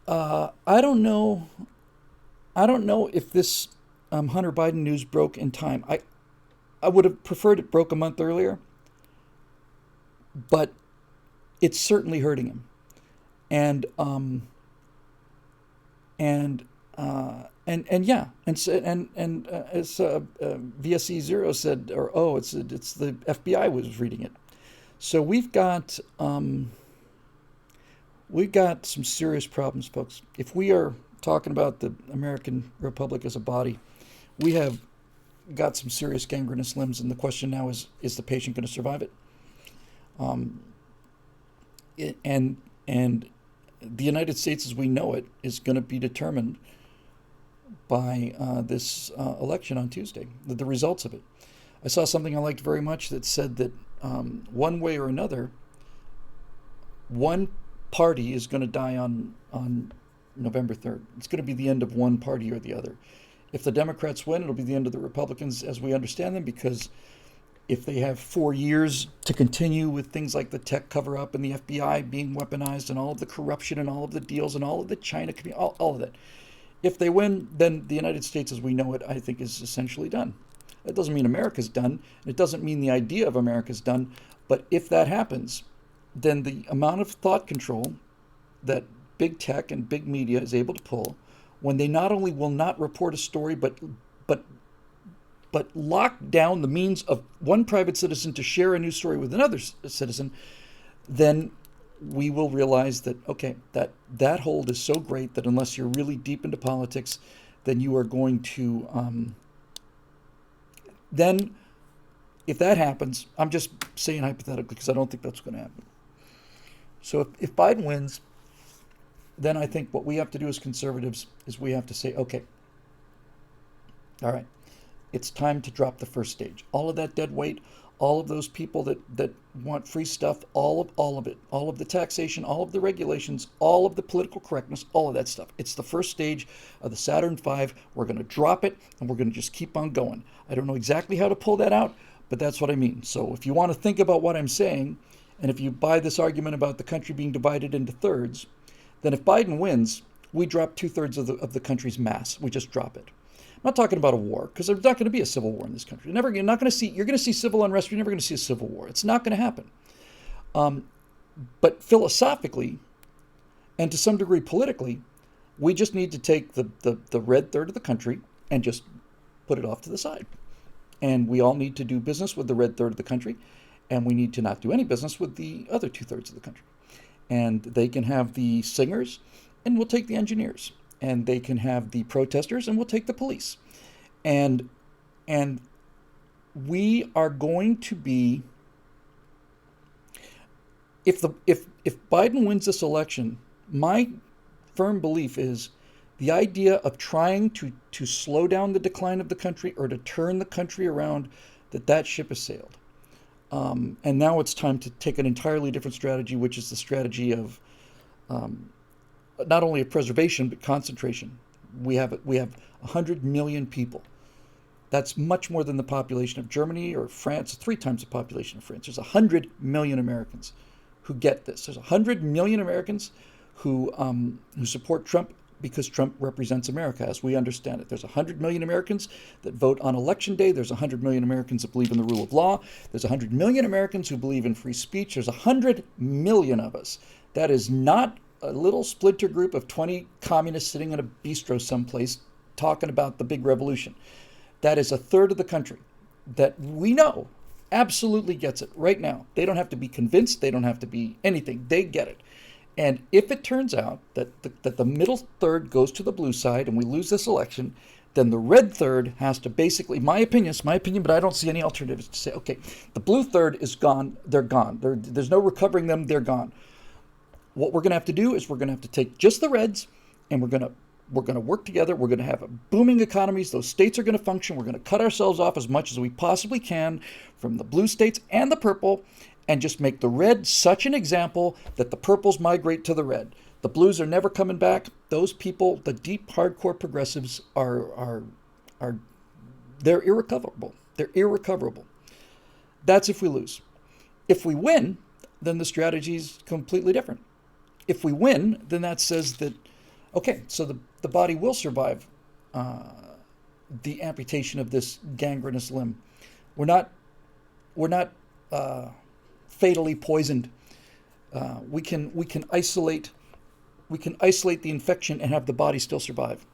[SPEAKER 1] I don't know if this Hunter Biden news broke in time. I would have preferred it broke a month earlier, but it's certainly hurting him. And as VSE Zero said, it's the FBI was reading it. So we've got some serious problems, folks. If we are talking about the American Republic as a body, we have got some serious gangrenous limbs, and the question now is the patient going to survive it? And the United States as we know it is going to be determined by this election on Tuesday, the results of it. I saw something I liked very much that said that one way or another, one party is going to die on November 3rd. It's going to be the end of one party or the other. If the Democrats win, it'll be the end of the Republicans as we understand them, because if they have 4 years to continue with things like the tech cover-up and the FBI being weaponized and all of the corruption and all of the deals and all of the China, all of that, if they win, then the United States as we know it, I think, is essentially done. That doesn't mean America's done. It doesn't mean the idea of America's done. But if that happens, then the amount of thought control that big tech and big media is able to pull, when they not only will not report a story, but lock down the means of one private citizen to share a news story with another citizen, then we will realize that, okay, that hold is so great that unless you're really deep into politics, then you are going to, then if that happens, I'm just saying hypothetically because I don't think that's going to happen. So if Biden wins, then I think what we have to do as conservatives is we have to say, okay, all right, it's time to drop the first stage. All of that dead weight, all of those people that want free stuff, all of it, all of the taxation, all of the regulations, all of the political correctness, all of that stuff. It's the first stage of the Saturn V. We're going to drop it, and we're going to just keep on going. I don't know exactly how to pull that out, but that's what I mean. So if you want to think about what I'm saying, and if you buy this argument about the country being divided into thirds, then if Biden wins, we drop 2/3 of the country's mass. We just drop it. I'm not talking about a war, because there's not going to be a civil war in this country. You're not going to see. You're going to see civil unrest. You're never going to see a civil war. It's not going to happen. But philosophically, and to some degree politically, we just need to take the red third of the country and just put it off to the side. And we all need to do business with the red third of the country, and we need to not do any business with the other 2/3 of the country. And they can have the singers, and we'll take the engineers. And they can have the protesters, and we'll take the police. And we are going to be, if Biden wins this election, my firm belief is the idea of trying to slow down the decline of the country or to turn the country around, that ship has sailed. And now it's time to take an entirely different strategy, which is the strategy of not only of preservation, but concentration. We have 100 million people. That's much more than the population of Germany or France, 3 times the population of France. There's 100 million Americans who get this. There's 100 million Americans who support Trump because Trump represents America as we understand it. There's 100 million Americans that vote on election day. There's 100 million Americans that believe in the rule of law. There's 100 million Americans who believe in free speech. There's 100 million of us. That is not a little splinter group of 20 communists sitting in a bistro someplace talking about the big revolution. That is 1/3 of the country that we know absolutely gets it right now. They don't have to be convinced. They don't have to be anything. They get it. And if it turns out that the middle third goes to the blue side and we lose this election, then the red third has to basically, it's my opinion, but I don't see any alternatives to say, okay, the blue third is gone. They're gone. There's no recovering them. They're gone. What we're going to have to do is we're going to have to take just the reds, and we're going to work together. We're going to have booming economies. Those states are going to function. We're going to cut ourselves off as much as we possibly can from the blue states and the purple, and just make the red such an example that the purples migrate to the red. The blues are never coming back. Those people, the deep hardcore progressives, they're irrecoverable. They're irrecoverable. That's if we lose. If we win, then the strategy is completely different. If we win, then that says that, okay, so the body will survive the amputation of this gangrenous limb. We're not fatally poisoned. We can isolate the infection and have the body still survive.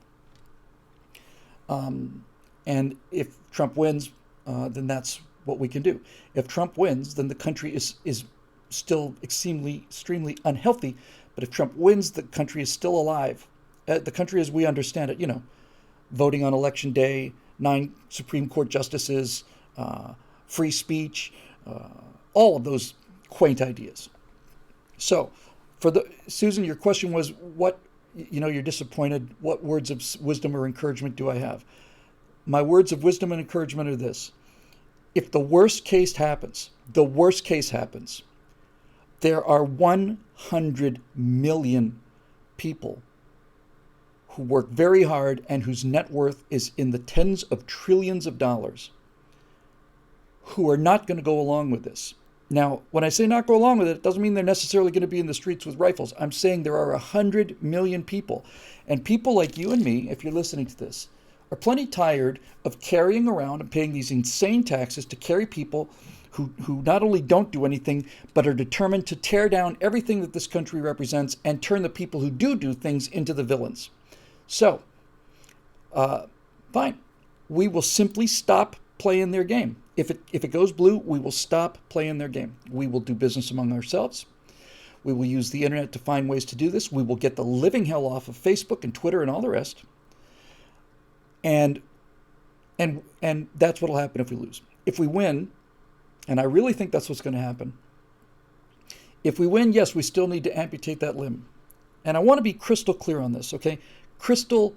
[SPEAKER 1] And if Trump wins, then that's what we can do. If Trump wins, then the country is still extremely unhealthy. But if Trump wins, the country is still alive. The country as we understand it, voting on election day, 9 Supreme Court justices, free speech, all of those quaint ideas. So, Susan, your question was, you're disappointed. What words of wisdom or encouragement do I have? My words of wisdom and encouragement are this. If the worst case happens, there are 100 million people who work very hard and whose net worth is in the tens of trillions of dollars who are not going to go along with this. Now, when I say not go along with it, it doesn't mean they're necessarily going to be in the streets with rifles. I'm saying there are 100 million people. And people like you and me, if you're listening to this, are plenty tired of carrying around and paying these insane taxes to carry people who not only don't do anything, but are determined to tear down everything that this country represents and turn the people who do things into the villains. So, fine. We will simply stop playing their game. If it goes blue, we will stop playing their game. We will do business among ourselves. We will use the internet to find ways to do this. We will get the living hell off of Facebook and Twitter and all the rest. And that's what will happen if we lose. If we win, and I really think that's what's going to happen. If we win, yes, we still need to amputate that limb. And I want to be crystal clear on this, okay? Crystal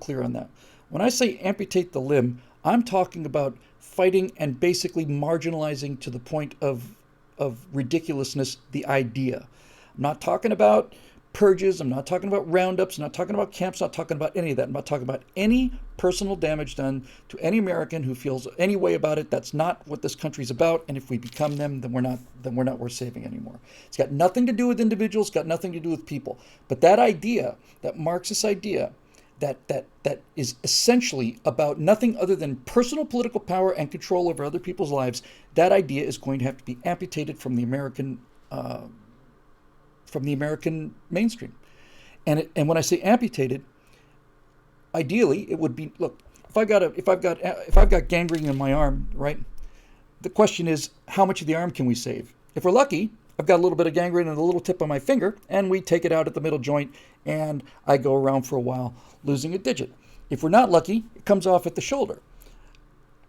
[SPEAKER 1] clear on that. When I say amputate the limb, I'm talking about fighting and basically marginalizing to the point of ridiculousness the idea. I'm not talking about purges. I'm not talking about roundups. I'm not talking about camps. I'm not talking about any of that. I'm not talking about any personal damage done to any American who feels any way about it. That's not what this country's about. And if we become them, then we're not worth saving anymore. It's got nothing to do with individuals. It's got nothing to do with people. But that idea, that Marxist idea, that is essentially about nothing other than personal political power and control over other people's lives, that idea is going to have to be amputated from the American mainstream. And when I say amputated, ideally it would be, look, if I've got gangrene in my arm, right? The question is, how much of the arm can we save? If we're lucky, I've got a little bit of gangrene in the little tip of my finger, and we take it out at the middle joint, and I go around for a while losing a digit. If we're not lucky, it comes off at the shoulder.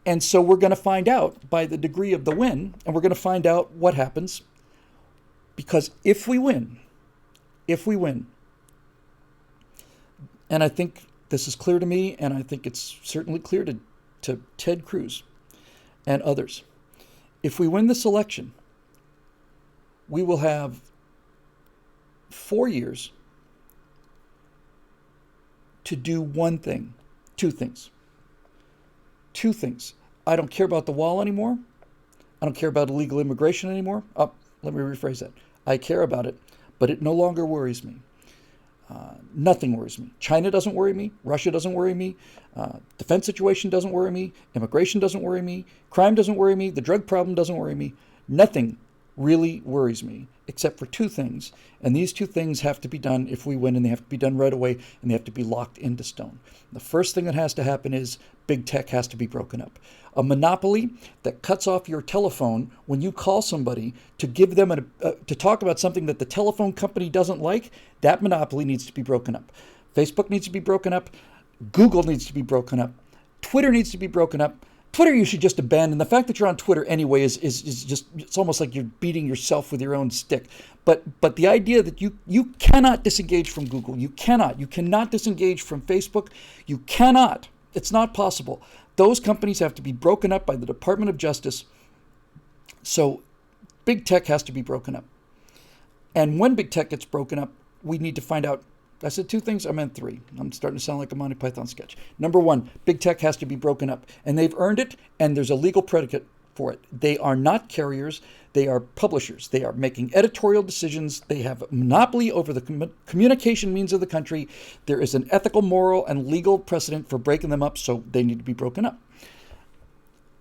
[SPEAKER 1] And so we're going to find out by the degree of the win, and we're going to find out what happens. Because if we win, and I think this is clear to me, and I think it's certainly clear to Ted Cruz and others, if we win this election, we will have 4 years to do two things. I don't care about the wall anymore. I don't care about illegal immigration anymore. Let me rephrase that. I care about it, but it no longer worries me. Nothing worries me. China doesn't worry me. Russia doesn't worry me. Defense situation doesn't worry me. Immigration doesn't worry me. Crime doesn't worry me. The drug problem doesn't worry me. Nothing really worries me except for two things. And these two things have to be done if we win, and they have to be done right away, and they have to be locked into stone. The first thing that has to happen is big tech has to be broken up. A monopoly that cuts off your telephone when you call somebody to give them to talk about something that the telephone company doesn't like, that monopoly needs to be broken up. Facebook needs to be broken up. Google needs to be broken up. Twitter needs to be broken up. Twitter you should just abandon. The fact that you're on Twitter anyway is just, it's almost like you're beating yourself with your own stick. But the idea that you cannot disengage from Google, you cannot disengage from Facebook, you cannot. It's not possible. Those companies have to be broken up by the Department of Justice. So big tech has to be broken up. And when big tech gets broken up, we need to find out. I said two things, I meant three. I'm starting to sound like a Monty Python sketch. Number one, big tech has to be broken up. And they've earned it, and there's a legal predicate for it. They are not carriers. They are publishers. They are making editorial decisions. They have a monopoly over the communication means of the country. There is an ethical, moral, and legal precedent for breaking them up, so they need to be broken up.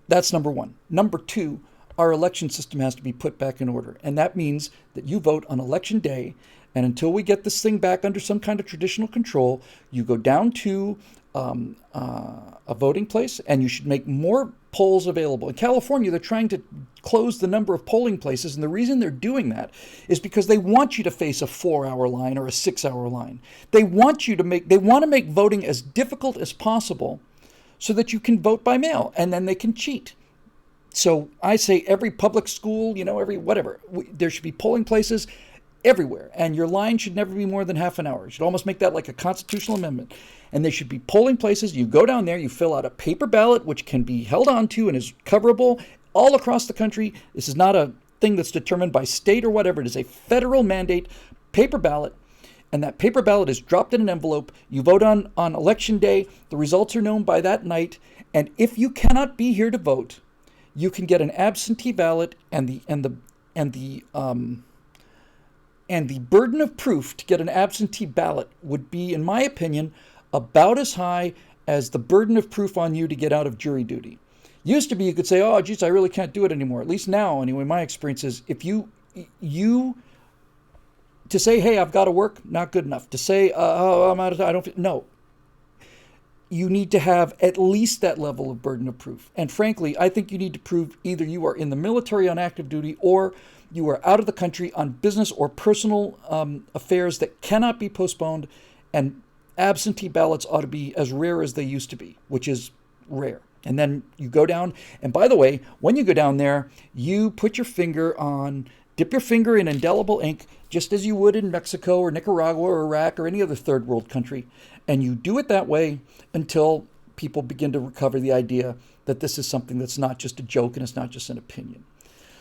[SPEAKER 1] That's number one. Number two, our election system has to be put back in order. And that means that you vote on election day, and until we get this thing back under some kind of traditional control, you go down to a voting place, and you should make more polls available. In California, they're trying to close the number of polling places, and the reason they're doing that is because they want you to face a 4-hour line or a 6-hour line. They want to make voting as difficult as possible so that you can vote by mail, and then they can cheat. So I say every public school, every whatever, there should be polling places everywhere, and your line should never be more than half an hour. You should almost make that like a constitutional amendment. And there should be polling places. You go down there, you fill out a paper ballot, which can be held onto and is coverable all across the country. This is not a thing that's determined by state or whatever. It is a federal mandate, paper ballot, and that paper ballot is dropped in an envelope. You vote on election day. The results are known by that night. And if you cannot be here to vote, you can get an absentee ballot, and the burden of proof to get an absentee ballot would be, in my opinion, about as high as the burden of proof on you to get out of jury duty. Used to be you could say, oh, geez, I really can't do it anymore. At least now, anyway, my experience is if you to say, hey, I've got to work, not good enough. To say, oh, I'm out of time, I don't, no. You need to have at least that level of burden of proof. And frankly, I think you need to prove either you are in the military on active duty or you are out of the country on business or personal affairs that cannot be postponed, and absentee ballots ought to be as rare as they used to be, which is rare. And then you go down, and by the way, when you go down there, you put your finger dip your finger in indelible ink, just as you would in Mexico or Nicaragua or Iraq or any other third world country. And you do it that way until people begin to recover the idea that this is something that's not just a joke and it's not just an opinion.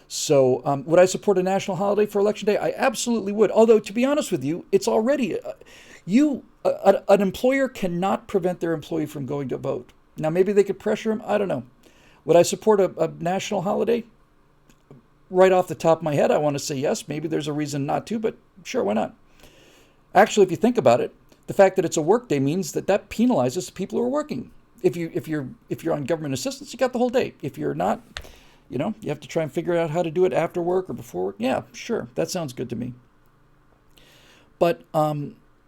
[SPEAKER 1] So would I support a national holiday for Election Day? I absolutely would. Although, to be honest with you, it's already, an employer cannot prevent their employee from going to vote. Now, maybe they could pressure him. I don't know. Would I support a national holiday? Right off the top of my head, I want to say yes. Maybe there's a reason not to, but sure, why not? Actually, if you think about it, the fact that it's a work day means that penalizes the people who are working. If you're on government assistance, you got the whole day. If you're not, you have to try and figure out how to do it after work or before work. Yeah, sure, that sounds good to me. But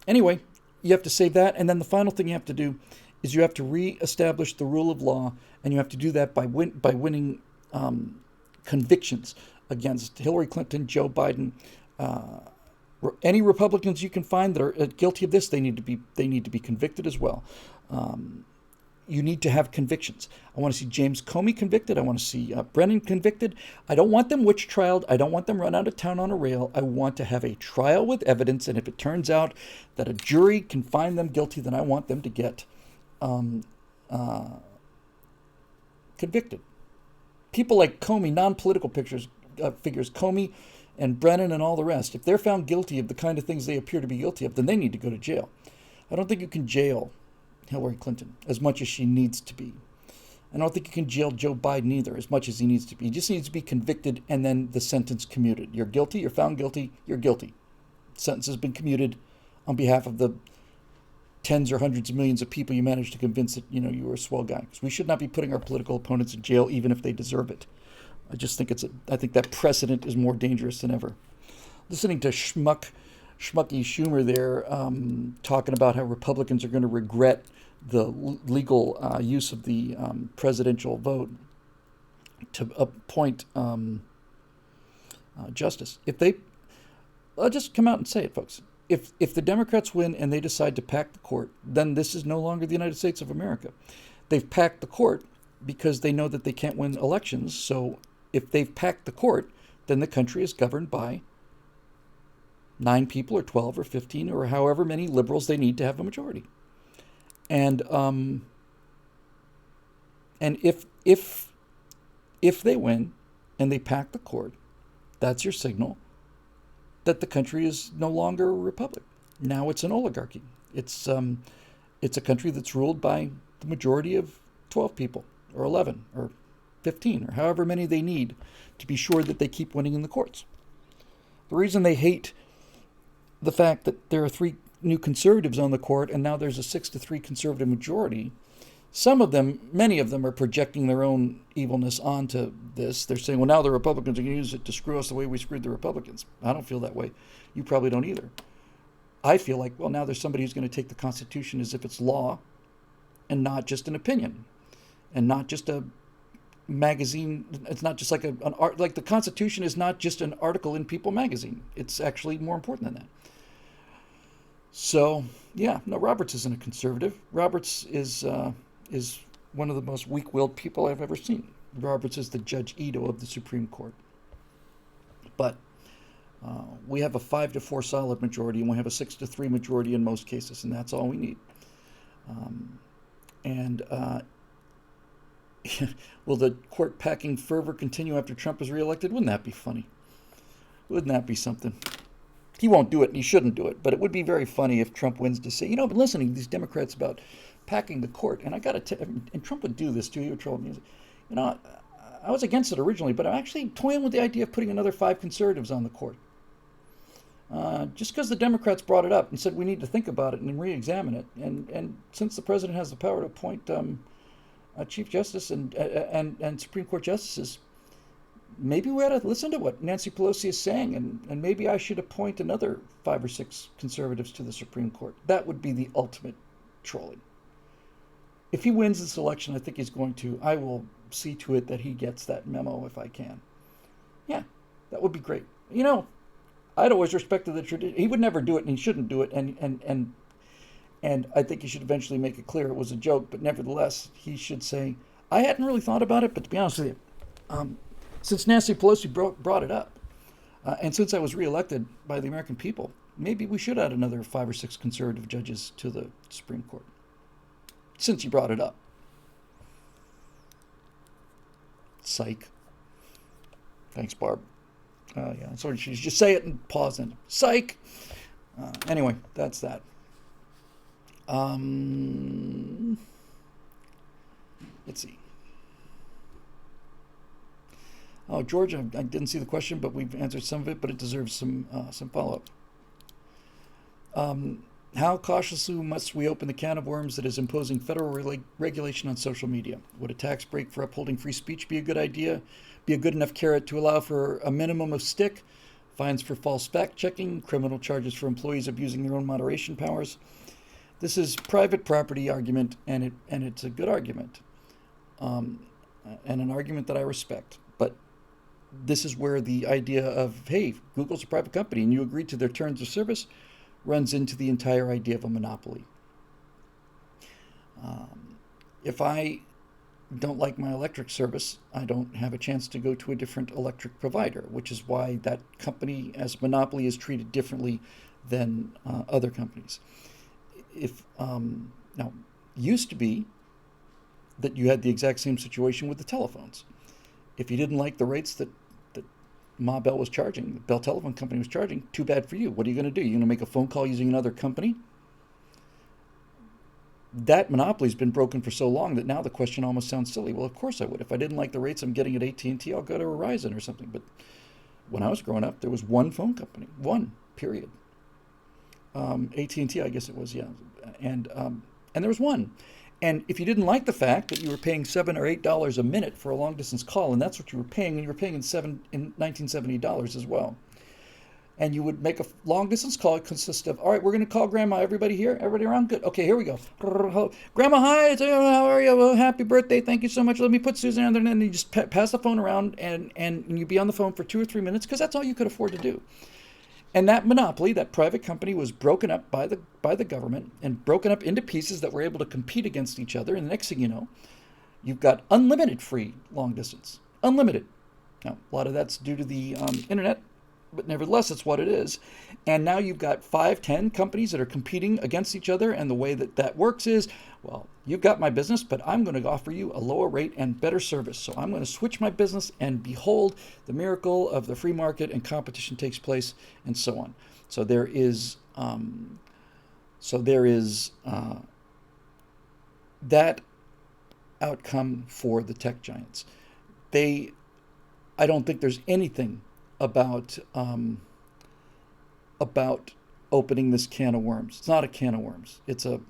[SPEAKER 1] anyway, you have to save that, and then the final thing you have to do is you have to reestablish the rule of law, and you have to do that by winning convictions against Hillary Clinton, Joe Biden, any Republicans you can find that are guilty of this. They need to be convicted as well. You need to have convictions. I want to see James Comey convicted. I want to see Brennan convicted. I don't want them witch trialed. I don't want them run out of town on a rail. I want to have a trial with evidence, and if it turns out that a jury can find them guilty, then I want them to get convicted. People like Comey, non-political figures, Comey and Brennan and all the rest, if they're found guilty of the kind of things they appear to be guilty of, then they need to go to jail. I don't think you can jail Hillary Clinton as much as she needs to be. I don't think you can jail Joe Biden either as much as he needs to be. He just needs to be convicted and then the sentence commuted. You're guilty, you're found guilty, you're guilty. Sentence has been commuted on behalf of the tens or hundreds of millions of people you managed to convince that you were a swell guy. Because we should not be putting our political opponents in jail even if they deserve it. I just think I think that precedent is more dangerous than ever. Listening to Schmucky Schumer there talking about how Republicans are going to regret the legal use of the presidential vote to appoint justice. I'll just come out and say it, folks. If the Democrats win and they decide to pack the court, then this is no longer the United States of America. They've packed the court because they know that they can't win elections. So if they've packed the court, then the country is governed by 9 people or 12 or 15 or however many liberals they need to have a majority. And if they win and they pack the court, that's your signal that the country is no longer a republic. Now it's an oligarchy. It's a country that's ruled by the majority of 12 people or 11 or 15 or however many they need to be sure that they keep winning in the courts. The reason they hate the fact that there are 3 new conservatives on the court and now there's a 6-3 conservative majority, many of them are projecting their own evilness onto this. They're saying, well, now the Republicans are going to use it to screw us the way we screwed the Republicans. I don't feel that way. You probably don't either. I feel like, well, now there's somebody who's going to take the Constitution as if it's law and not just an opinion and not just a magazine. It's not just like an art, like the Constitution is not just an article in People magazine. It's actually more important than that. So, yeah, no, Roberts isn't a conservative. Roberts is one of the most weak-willed people I've ever seen. Roberts is the Judge Ito of the Supreme Court. But we have a 5-4 solid majority, and we have a 6-3 majority in most cases, and that's all we need. Will the court-packing fervor continue after Trump is reelected? Wouldn't that be funny? Wouldn't that be something? He won't do it, and he shouldn't do it, but it would be very funny if Trump wins to say, I've been listening to these Democrats about packing the court, and I got to tell, and Trump would do this too. He would troll me. I was against it originally, but I'm actually toying with the idea of putting another 5 conservatives on the court. Just because the Democrats brought it up and said we need to think about it and re-examine it, and since the president has the power to appoint a Chief Justice and Supreme Court justices, maybe we ought to listen to what Nancy Pelosi is saying, and maybe I should appoint another 5 or 6 conservatives to the Supreme Court. That would be the ultimate trolling. If he wins this election, I think he's going to. I will see to it that he gets that memo if I can. Yeah, that would be great. I'd always respected the tradition. He would never do it, and he shouldn't do it. And I think he should eventually make it clear it was a joke. But nevertheless, he should say, I hadn't really thought about it, but to be honest with you, since Nancy Pelosi brought it up, and since I was reelected by the American people, maybe we should add another 5 or 6 conservative judges to the Supreme Court. Since you brought it up. Psych. Thanks, Barb. Yeah, so she just say it and pause and psych. Anyway, that's that. Let's see. Oh, George, I didn't see the question, but we've answered some of it, but it deserves some follow-up. How cautiously must we open the can of worms that is imposing federal regulation on social media? Would a tax break for upholding free speech be a good idea? Be a good enough carrot to allow for a minimum of stick? Fines for false fact-checking, criminal charges for employees abusing their own moderation powers. This is private property argument, and it's a good argument, and an argument that I respect. But this is where the idea of, hey, Google's a private company and you agreed to their terms of service runs into the entire idea of a monopoly. If I don't like my electric service, I don't have a chance to go to a different electric provider, which is why that company as a monopoly is treated differently than other companies. If now, used to be that you had the exact same situation with the telephones. If you didn't like the rates that Ma Bell was charging, the Bell Telephone Company was charging, too bad for you. What are you going to do? You're going to make a phone call using another company? That monopoly's been broken for so long that now the question almost sounds silly. Well, of course I would. If I didn't like the rates I'm getting at AT&T, I'll go to Verizon or something. But when I was growing up, there was one phone company. One, period. AT&T, I guess it was, yeah. And there was one. And if you didn't like the fact that you were paying $7 or $8 a minute for a long distance call, and that's what you were paying, and you were paying in $1970 as well, and you would make a long distance call, it consists of, all right, we're going to call Grandma. Everybody here? Everybody around? Good. Okay, here we go. Grandma, hi. How are you? Well, happy birthday. Thank you so much. Let me put Susan on there. And then you just pass the phone around, and you'd be on the phone for 2 or 3 minutes because that's all you could afford to do. And that monopoly, that private company, was broken up by the government and broken up into pieces that were able to compete against each other. And the next thing you know, you've got unlimited free long distance. Unlimited. Now, a lot of that's due to the internet, but nevertheless, it's what it is. And now you've got 5, 10 companies that are competing against each other. And the way that works is, well, you've got my business, but I'm going to offer you a lower rate and better service. So I'm going to switch my business, and behold, the miracle of the free market and competition takes place, and so on. So there is that outcome for the tech giants. I don't think there's anything about opening this can of worms. It's not a can of worms. It's a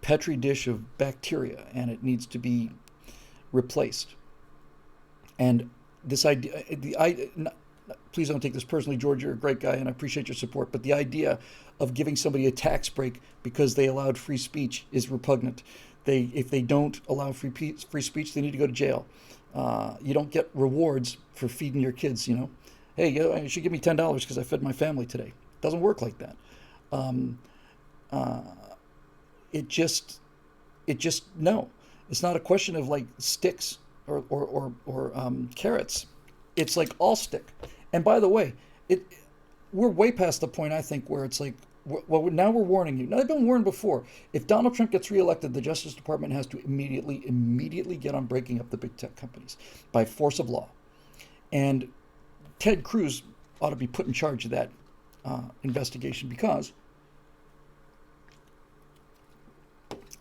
[SPEAKER 1] petri dish of bacteria, and it needs to be replaced. And this idea, please don't take this personally, George. You're a great guy, and I appreciate your support. But the idea of giving somebody a tax break because they allowed free speech is repugnant. If they don't allow free speech, they need to go to jail. You don't get rewards for feeding your kids. Hey, you should give me $10 because I fed my family today. It doesn't work like that. No. It's not a question of like sticks or carrots. It's like all stick. And by the way, we're way past the point, I think, where it's like, well, now we're warning you. Now, they've been warned before. If Donald Trump gets reelected, the Justice Department has to immediately get on breaking up the big tech companies by force of law. And Ted Cruz ought to be put in charge of that investigation, because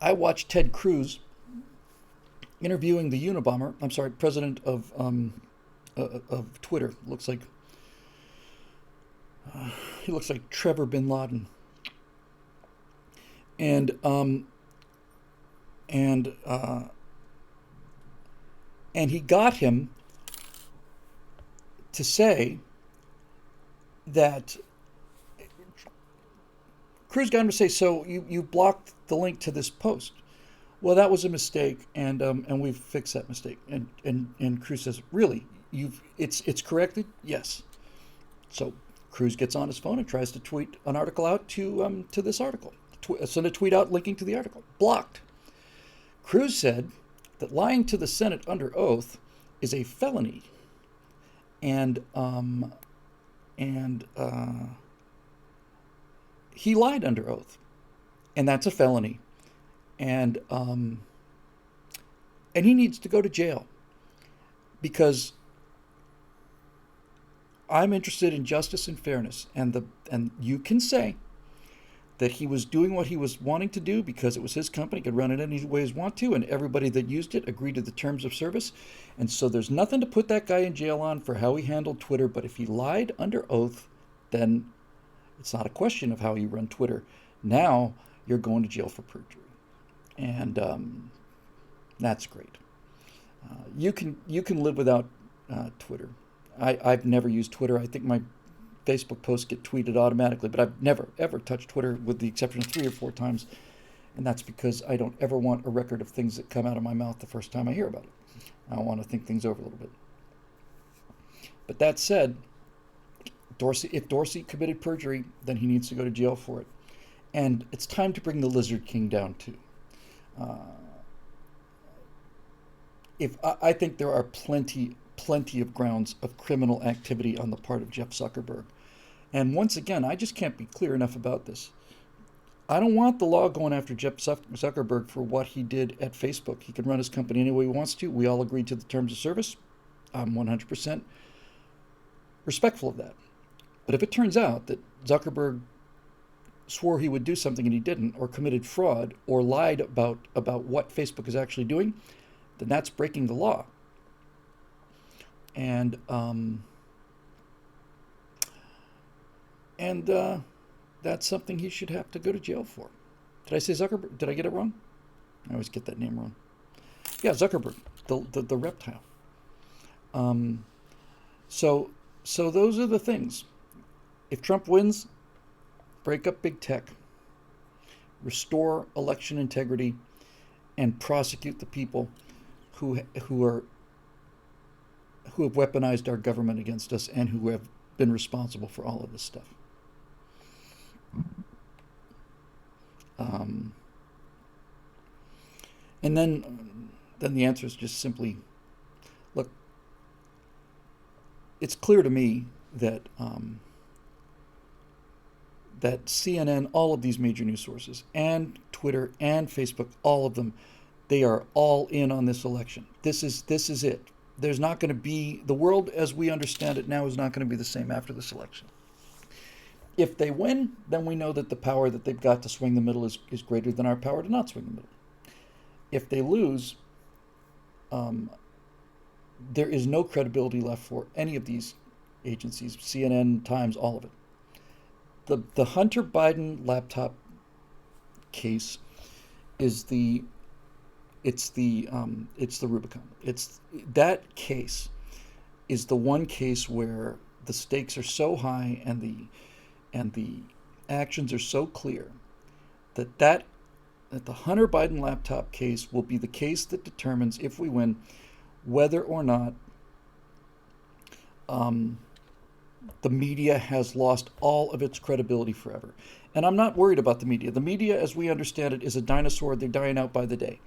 [SPEAKER 1] I watched Ted Cruz interviewing the Unabomber. I'm sorry, president of Twitter. He looks like Trevor Bin Laden. And he got him to say that Cruz got him to say, so you blocked the link to this post. Well, that was a mistake, and we've fixed that mistake. And Cruz says, really, it's corrected? Yes. So Cruz gets on his phone and tries to tweet an article out to this article. Send a tweet out linking to the article. Blocked. Cruz said that lying to the Senate under oath is a felony, and he lied under oath, and that's a felony, and he needs to go to jail. because I'm interested in justice and fairness, and you can say that he was doing what he was wanting to do because it was his company, could run it any way he wanted to, and everybody that used it agreed to the terms of service. And so there's nothing to put that guy in jail on for how he handled Twitter. But if he lied under oath, then it's not a question of how you run Twitter. Now you're going to jail for perjury, and that's great. You can live without Twitter. I've never used Twitter. I think my Facebook posts get tweeted automatically, but I've never, ever touched Twitter with the exception of 3 or 4 times. And that's because I don't ever want a record of things that come out of my mouth the first time I hear about it. I want to think things over a little bit. But that said, if Dorsey committed perjury, then he needs to go to jail for it. And it's time to bring the Lizard King down too. I think there are plenty of grounds of criminal activity on the part of Jeff Zuckerberg. And once again, I just can't be clear enough about this. I don't want the law going after Jeff Zuckerberg for what he did at Facebook. He can run his company any way he wants to. We all agreed to the terms of service. I'm 100% respectful of that. But if it turns out that Zuckerberg swore he would do something and he didn't, or committed fraud, or lied about what Facebook is actually doing, then that's breaking the law. And that's something he should have to go to jail for. Did I say Zuckerberg? Did I get it wrong? I always get that name wrong. Yeah, Zuckerberg, the reptile. So those are the things. If Trump wins, break up big tech, restore election integrity, and prosecute the people who have weaponized our government against us and who have been responsible for all of this stuff. And then the answer is just simply, look, it's clear to me that that CNN, all of these major news sources, and Twitter and Facebook, all of them, they are all in on this election. This is it. There's not going to be, the world as we understand it now is not going to be the same after this election. If they win, then we know that the power that they've got to swing the middle is greater than our power to not swing the middle. If they lose, there is no credibility left for any of these agencies, CNN, Times, all of it. The Hunter Biden laptop case is the Rubicon. That case is the one case where the stakes are so high and the actions are so clear that the Hunter Biden laptop case will be the case that determines, if we win, whether or not the media has lost all of its credibility forever. And I'm not worried about the media. The media, as we understand it, is a dinosaur. They're dying out by the day.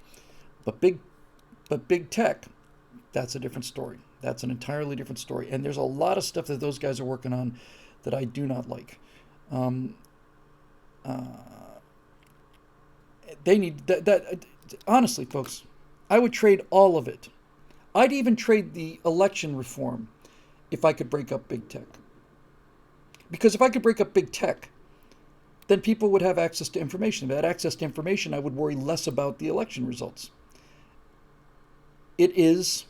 [SPEAKER 1] But big tech, that's a different story. That's an entirely different story. And there's a lot of stuff that those guys are working on that I do not like. They need that. Honestly, folks, I would trade all of it. I'd even trade the election reform if I could break up big tech. Because if I could break up big tech, then people would have access to information. If I had access to information, I would worry less about the election results. It is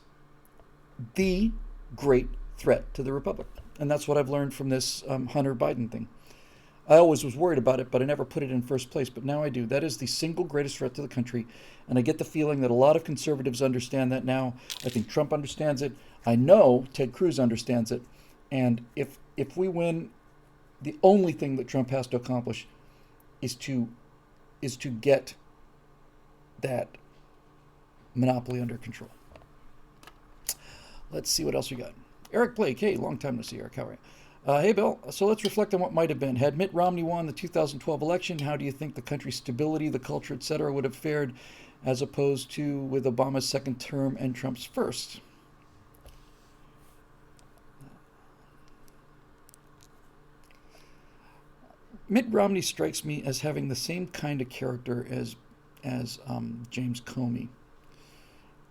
[SPEAKER 1] the great threat to the republic. And that's what I've learned from this Hunter Biden thing. I always was worried about it, but I never put it in first place. But now I do. That is the single greatest threat to the country. And I get the feeling that a lot of conservatives understand that now. I think Trump understands it. I know Ted Cruz understands it. And if we win, the only thing that Trump has to accomplish is to get that monopoly under control. Let's see what else we got. Eric Blake. Hey, long time no see, Eric. How are you? Hey, Bill. So let's reflect on what might have been. Had Mitt Romney won the 2012 election, how do you think the country's stability, the culture, etc., would have fared as opposed to with Obama's second term and Trump's first? Mitt Romney strikes me as having the same kind of character as James Comey.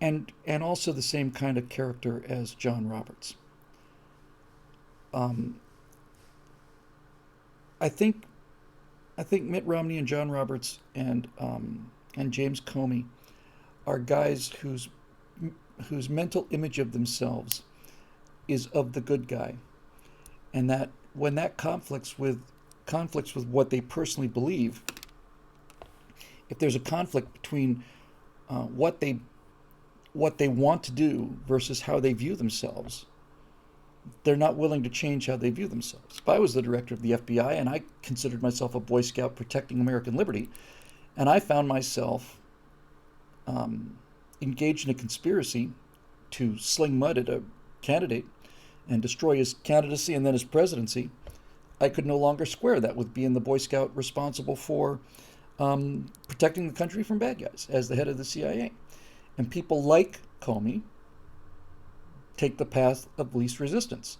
[SPEAKER 1] and also the same kind of character as John Roberts. Um, I think Mitt Romney and John Roberts and James Comey are guys whose mental image of themselves is of the good guy, and that when that conflicts with what they personally believe, if there's a conflict between what they want to do versus how they view themselves, they're not willing to change how they view themselves. If I was the director of the FBI and I considered myself a Boy Scout protecting American liberty, and I found myself engaged in a conspiracy to sling mud at a candidate and destroy his candidacy and then his presidency, I could no longer square that with being the Boy Scout responsible for protecting the country from bad guys as the head of the CIA. And people like Comey take the path of least resistance.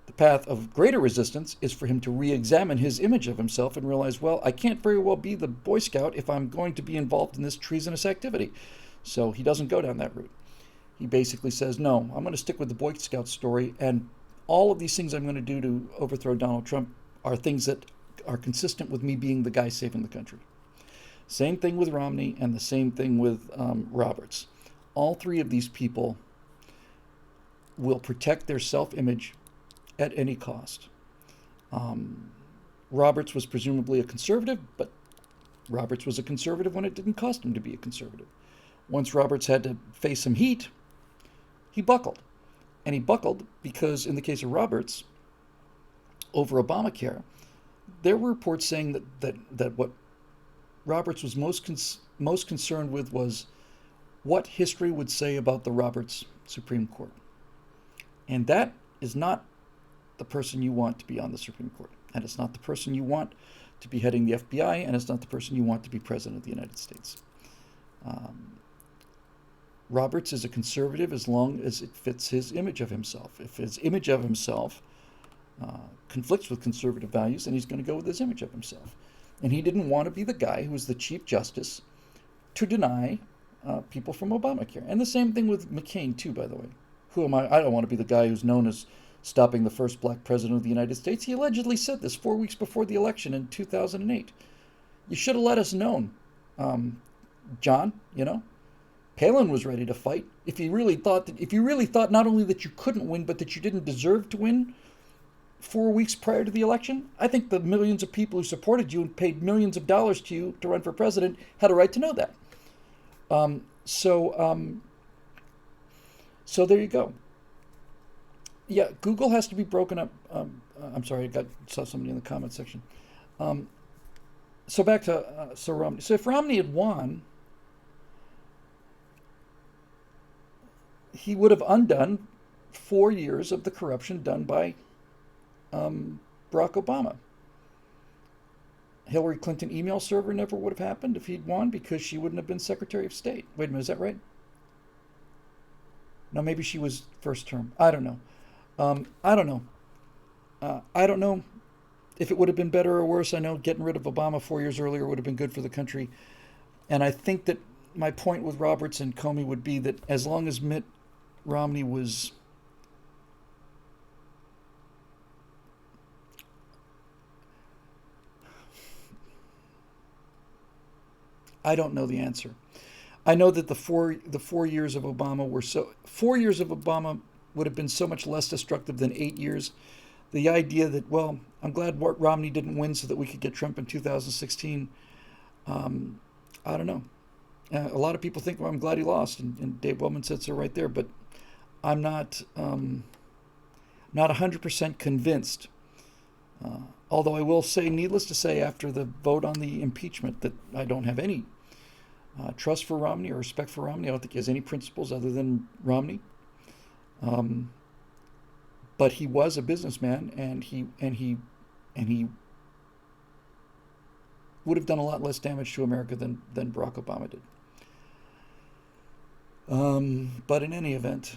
[SPEAKER 1] The path of greater resistance is for him to re-examine his image of himself and realize, well, I can't very well be the Boy Scout if I'm going to be involved in this treasonous activity. So he doesn't go down that route. He basically says, no, I'm going to stick with the Boy Scout story, and all of these things I'm going to do to overthrow Donald Trump are things that are consistent with me being the guy saving the country. Same thing with Romney and the same thing with Roberts. All three of these people will protect their self-image at any cost. Roberts was presumably a conservative, but Roberts was a conservative when it didn't cost him to be a conservative. Once Roberts had to face some heat, he buckled. And he buckled because, in the case of Roberts, over Obamacare, there were reports saying that what Roberts was most concerned with was what history would say about the Roberts Supreme Court. And that is not the person you want to be on the Supreme Court. And it's not the person you want to be heading the FBI, and it's not the person you want to be president of the United States. Roberts is a conservative as long as it fits his image of himself. If his image of himself conflicts with conservative values, then he's going to go with his image of himself. And he didn't want to be the guy who was the Chief Justice to deny people from Obamacare. And the same thing with McCain, too, by the way. Who am I? I don't want to be the guy who's known as stopping the first black president of the United States. He allegedly said this 4 weeks before the election in 2008. You should have let us know, John, Palin was ready to fight. If you really thought not only that you couldn't win, but that you didn't deserve to win 4 weeks prior to the election, I think the millions of people who supported you and paid millions of dollars to you to run for president had a right to know that. So there you go. Yeah, Google has to be broken up. I'm sorry, saw somebody in the comment section. So back to Romney. So if Romney had won, he would have undone 4 years of the corruption done by Barack Obama. Hillary Clinton email server never would have happened if he'd won because she wouldn't have been Secretary of State. Wait a minute, is that right? No, maybe she was first term. I don't know. I don't know if it would have been better or worse. I know getting rid of Obama 4 years earlier would have been good for the country. And I think that my point with Roberts and Comey would be that as long as Mitt Romney was I don't know the answer. I know that the four years of Obama were 4 years of Obama would have been so much less destructive than 8 years. The idea that, well, I'm glad Romney didn't win so that we could get Trump in 2016. I don't know. A lot of people think, well, I'm glad he lost, and Dave Wellman said so right there. But I'm not 100% convinced. Although I will say, needless to say, after the vote on the impeachment, that I don't have any trust for Romney or respect for Romney. I don't think he has any principles other than Romney. But he was a businessman, and he would have done a lot less damage to America than Barack Obama did. But in any event,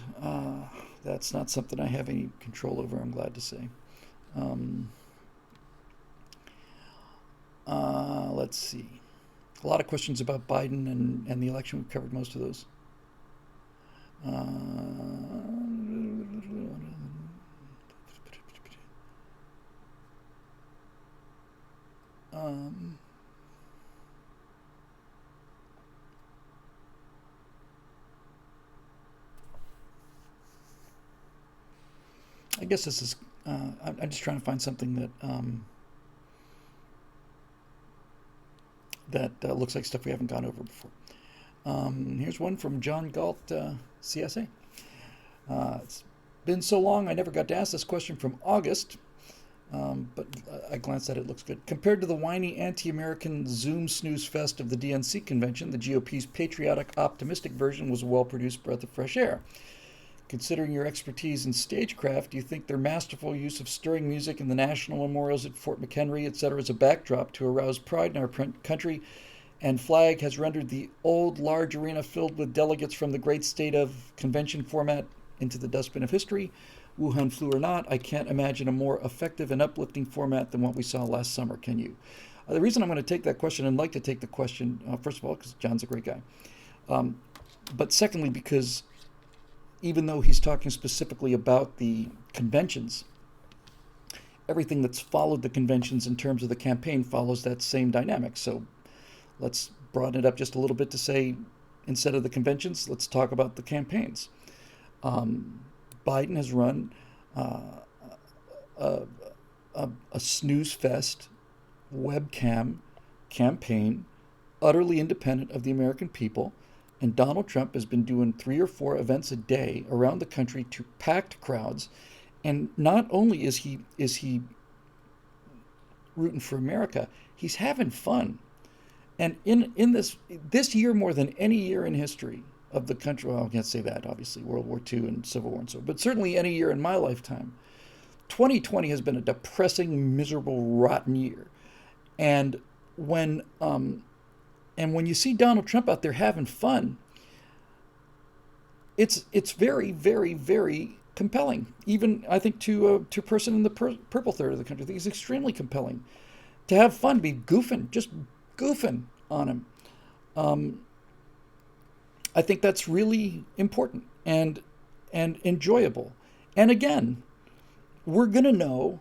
[SPEAKER 1] that's not something I have any control over, I'm glad to say. Let's see. A lot of questions about Biden and the election. We've covered most of those. Uh, um, I guess this is. I'm just trying to find something that looks like stuff we haven't gone over before. Here's one from John Galt, CSA. It's been so long, I never got to ask this question from August, but I glanced at it. It looks good. Compared to the whiny anti-American Zoom snooze fest of the DNC convention, the GOP's patriotic, optimistic version was a well-produced breath of fresh air. Considering your expertise in stagecraft, do you think their masterful use of stirring music and the national memorials at Fort McHenry, etc., as a backdrop to arouse pride in our country and flag has rendered the old large arena filled with delegates from the great state of convention format into the dustbin of history? Wuhan flu or not, I can't imagine a more effective and uplifting format than what we saw last summer. Can you? The reason I'm going to take that question and like to take the question, first of all, because John's a great guy, but secondly, because even though he's talking specifically about the conventions, everything that's followed the conventions in terms of the campaign follows that same dynamic. So let's broaden it up just a little bit to say, instead of the conventions, let's talk about the campaigns. Biden has run a snooze fest webcam campaign, utterly independent of the American people. And Donald Trump has been doing 3 or 4 events a day around the country to packed crowds. And not only is he rooting for America, he's having fun. And in this year, more than any year in history of the country, well, I can't say that, obviously, World War II and Civil War and so, but certainly any year in my lifetime, 2020 has been a depressing, miserable, rotten year. And when you see Donald Trump out there having fun, it's very, very, very compelling. Even, I think, to a person in the purple third of the country, I think it's extremely compelling to have fun, be goofing, just goofing on him. I think that's really important and enjoyable. And again, we're gonna know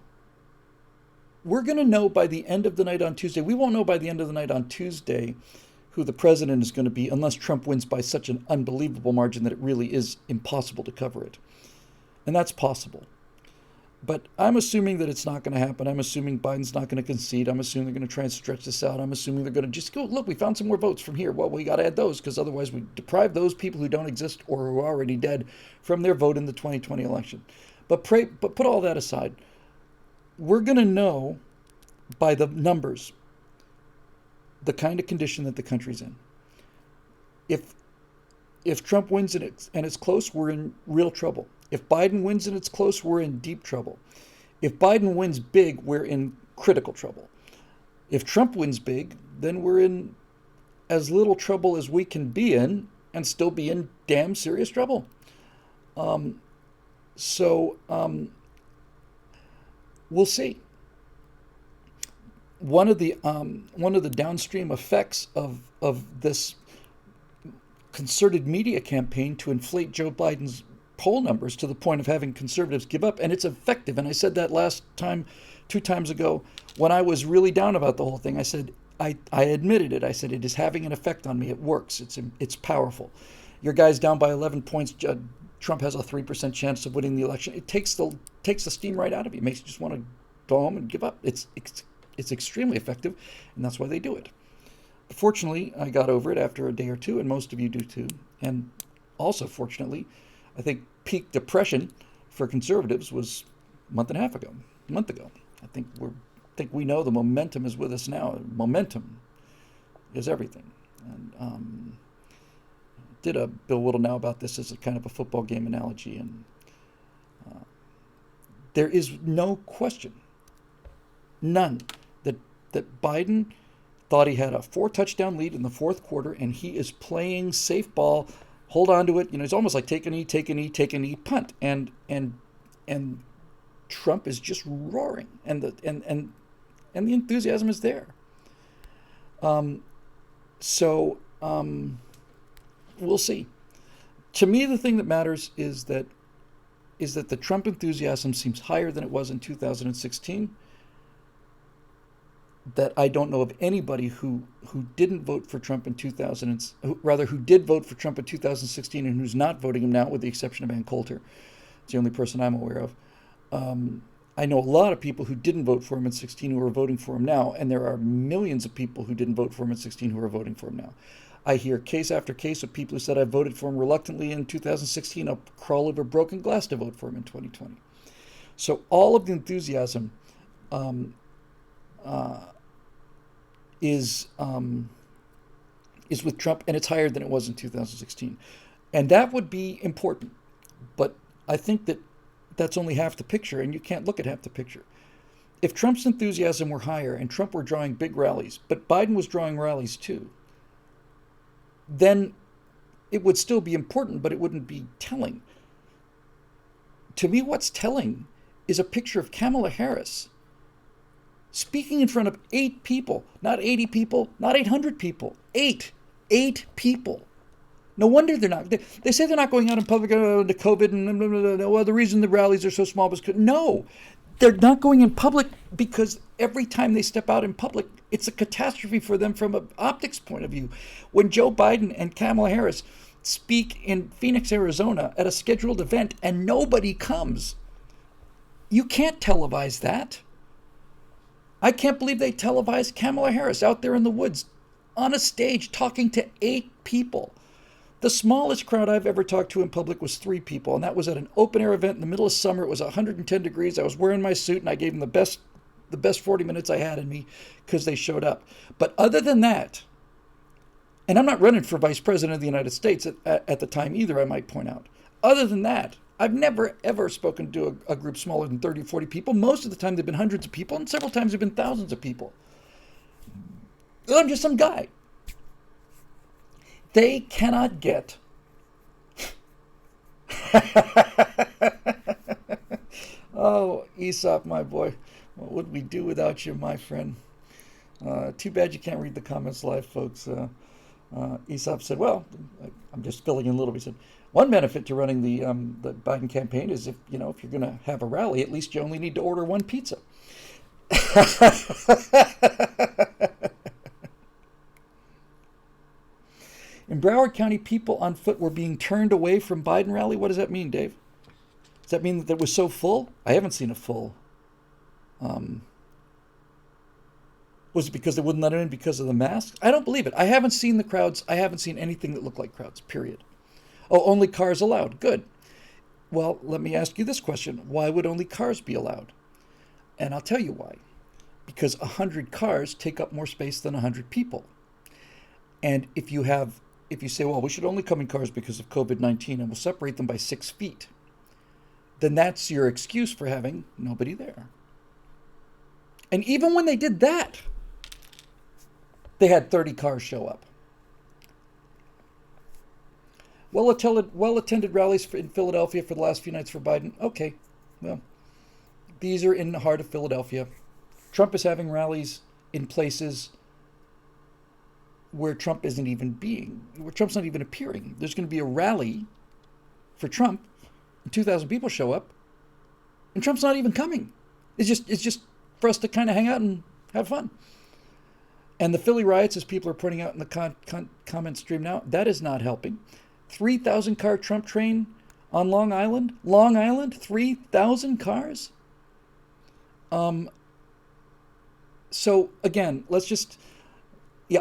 [SPEAKER 1] by the end of the night on Tuesday. We won't know by the end of the night on Tuesday who the president is going to be, unless Trump wins by such an unbelievable margin that it really is impossible to cover it. And that's possible. But I'm assuming that it's not going to happen. I'm assuming Biden's not going to concede. I'm assuming they're going to try and stretch this out. I'm assuming they're going to just go, look, we found some more votes from here. Well, we got to add those, because otherwise we deprive those people who don't exist or who are already dead from their vote in the 2020 election. But put all that aside. We're going to know by the numbers the kind of condition that the country's in. If Trump wins and it's close, we're in real trouble. If Biden wins and it's close, we're in deep trouble. If Biden wins big, we're in critical trouble. If Trump wins big, then we're in as little trouble as we can be in and still be in damn serious trouble. We'll see. One of the downstream effects of this concerted media campaign to inflate Joe Biden's poll numbers to the point of having conservatives give up, and it's effective. And I said that last time, 2 times ago, when I was really down about the whole thing. I said I admitted it. I said it is having an effect on me. It works. It's powerful. Your guy's down by 11 points. Trump has a 3% chance of winning the election. It takes the steam right out of you. It makes you just want to go home and give up. It's extremely effective, and that's why they do it. Fortunately, I got over it after a day or two, and most of you do too. And also, fortunately, I think peak depression for conservatives was a month ago. I think we know the momentum is with us now. Momentum is everything. And did a Bill Whittle now about this as a kind of a football game analogy, and there is no question, none, that Biden thought he had a 4-touchdown lead in the fourth quarter, and he is playing safe ball, hold on to it. It's almost like take a knee, punt, and Trump is just roaring, and the enthusiasm is there. We'll see. To me, the thing that matters is that the Trump enthusiasm seems higher than it was in 2016. That I don't know of anybody who didn't vote for Trump in 2000, who did vote for Trump in 2016 and who's not voting him now, with the exception of Ann Coulter. It's the only person I'm aware of. I know a lot of people who didn't vote for him in 16 who are voting for him now, and there are millions of people who didn't vote for him in 16 who are voting for him now. I hear case after case of people who said I voted for him reluctantly in 2016. I'll crawl over broken glass to vote for him in 2020. So all of the enthusiasm is with Trump, and it's higher than it was in 2016, and that would be important. But I think that that's only half the picture, and you can't look at half the picture. If Trump's enthusiasm were higher and Trump were drawing big rallies, but Biden was drawing rallies too, then it would still be important, but it wouldn't be telling. To me, what's telling is a picture of Kamala Harris speaking in front of 8 people, not 80 people, not 800 people, 8 people. No wonder they're not. They say they're not going out in public to COVID, and well, the reason the rallies are so small is because, no, they're not going in public because every time they step out in public, it's a catastrophe for them from an optics point of view. When Joe Biden and Kamala Harris speak in Phoenix, Arizona at a scheduled event and nobody comes, you can't televise that. I can't believe they televised Kamala Harris out there in the woods on a stage talking to 8 people. The smallest crowd I've ever talked to in public was 3 people, and that was at an open-air event in the middle of summer. It was 110 degrees. I was wearing my suit, and I gave them the best 40 minutes I had in me because they showed up. But other than that, and I'm not running for vice president of the United States at the time either, I might point out. Other than that, I've never, ever spoken to a group smaller than 30, 40 people. Most of the time, they've been hundreds of people, and several times they've been thousands of people. I'm just some guy. They cannot get oh, Aesop, my boy, what would we do without you, my friend? Too bad you can't read the comments live, folks. Aesop said, well, I'm just filling in a little bit. He said, one benefit to running the Biden campaign is if you're going to have a rally, at least you only need to order 1 pizza. In Broward County, people on foot were being turned away from Biden rally. What does that mean, Dave? Does that mean that it was so full? I haven't seen a full. Was it because they wouldn't let it in because of the masks? I don't believe it. I haven't seen the crowds. I haven't seen anything that looked like crowds, period. Oh, only cars allowed. Good. Well, let me ask you this question. Why would only cars be allowed? And I'll tell you why. Because 100 cars take up more space than 100 people. And if you say, well, we should only come in cars because of COVID-19 and we'll separate them by 6 feet, then that's your excuse for having nobody there. And even when they did that, they had 30 cars show up. Well-attended rallies in Philadelphia for the last few nights for Biden. Okay, well, these are in the heart of Philadelphia. Trump is having rallies in places where Trump's not even appearing. There's going to be a rally for Trump, and 2,000 people show up, and Trump's not even coming. It's just for us to kind of hang out and have fun. And the Philly riots, as people are pointing out in the comment stream now, that is not helping. 3,000 car Trump train on Long Island. 3,000 cars. So again,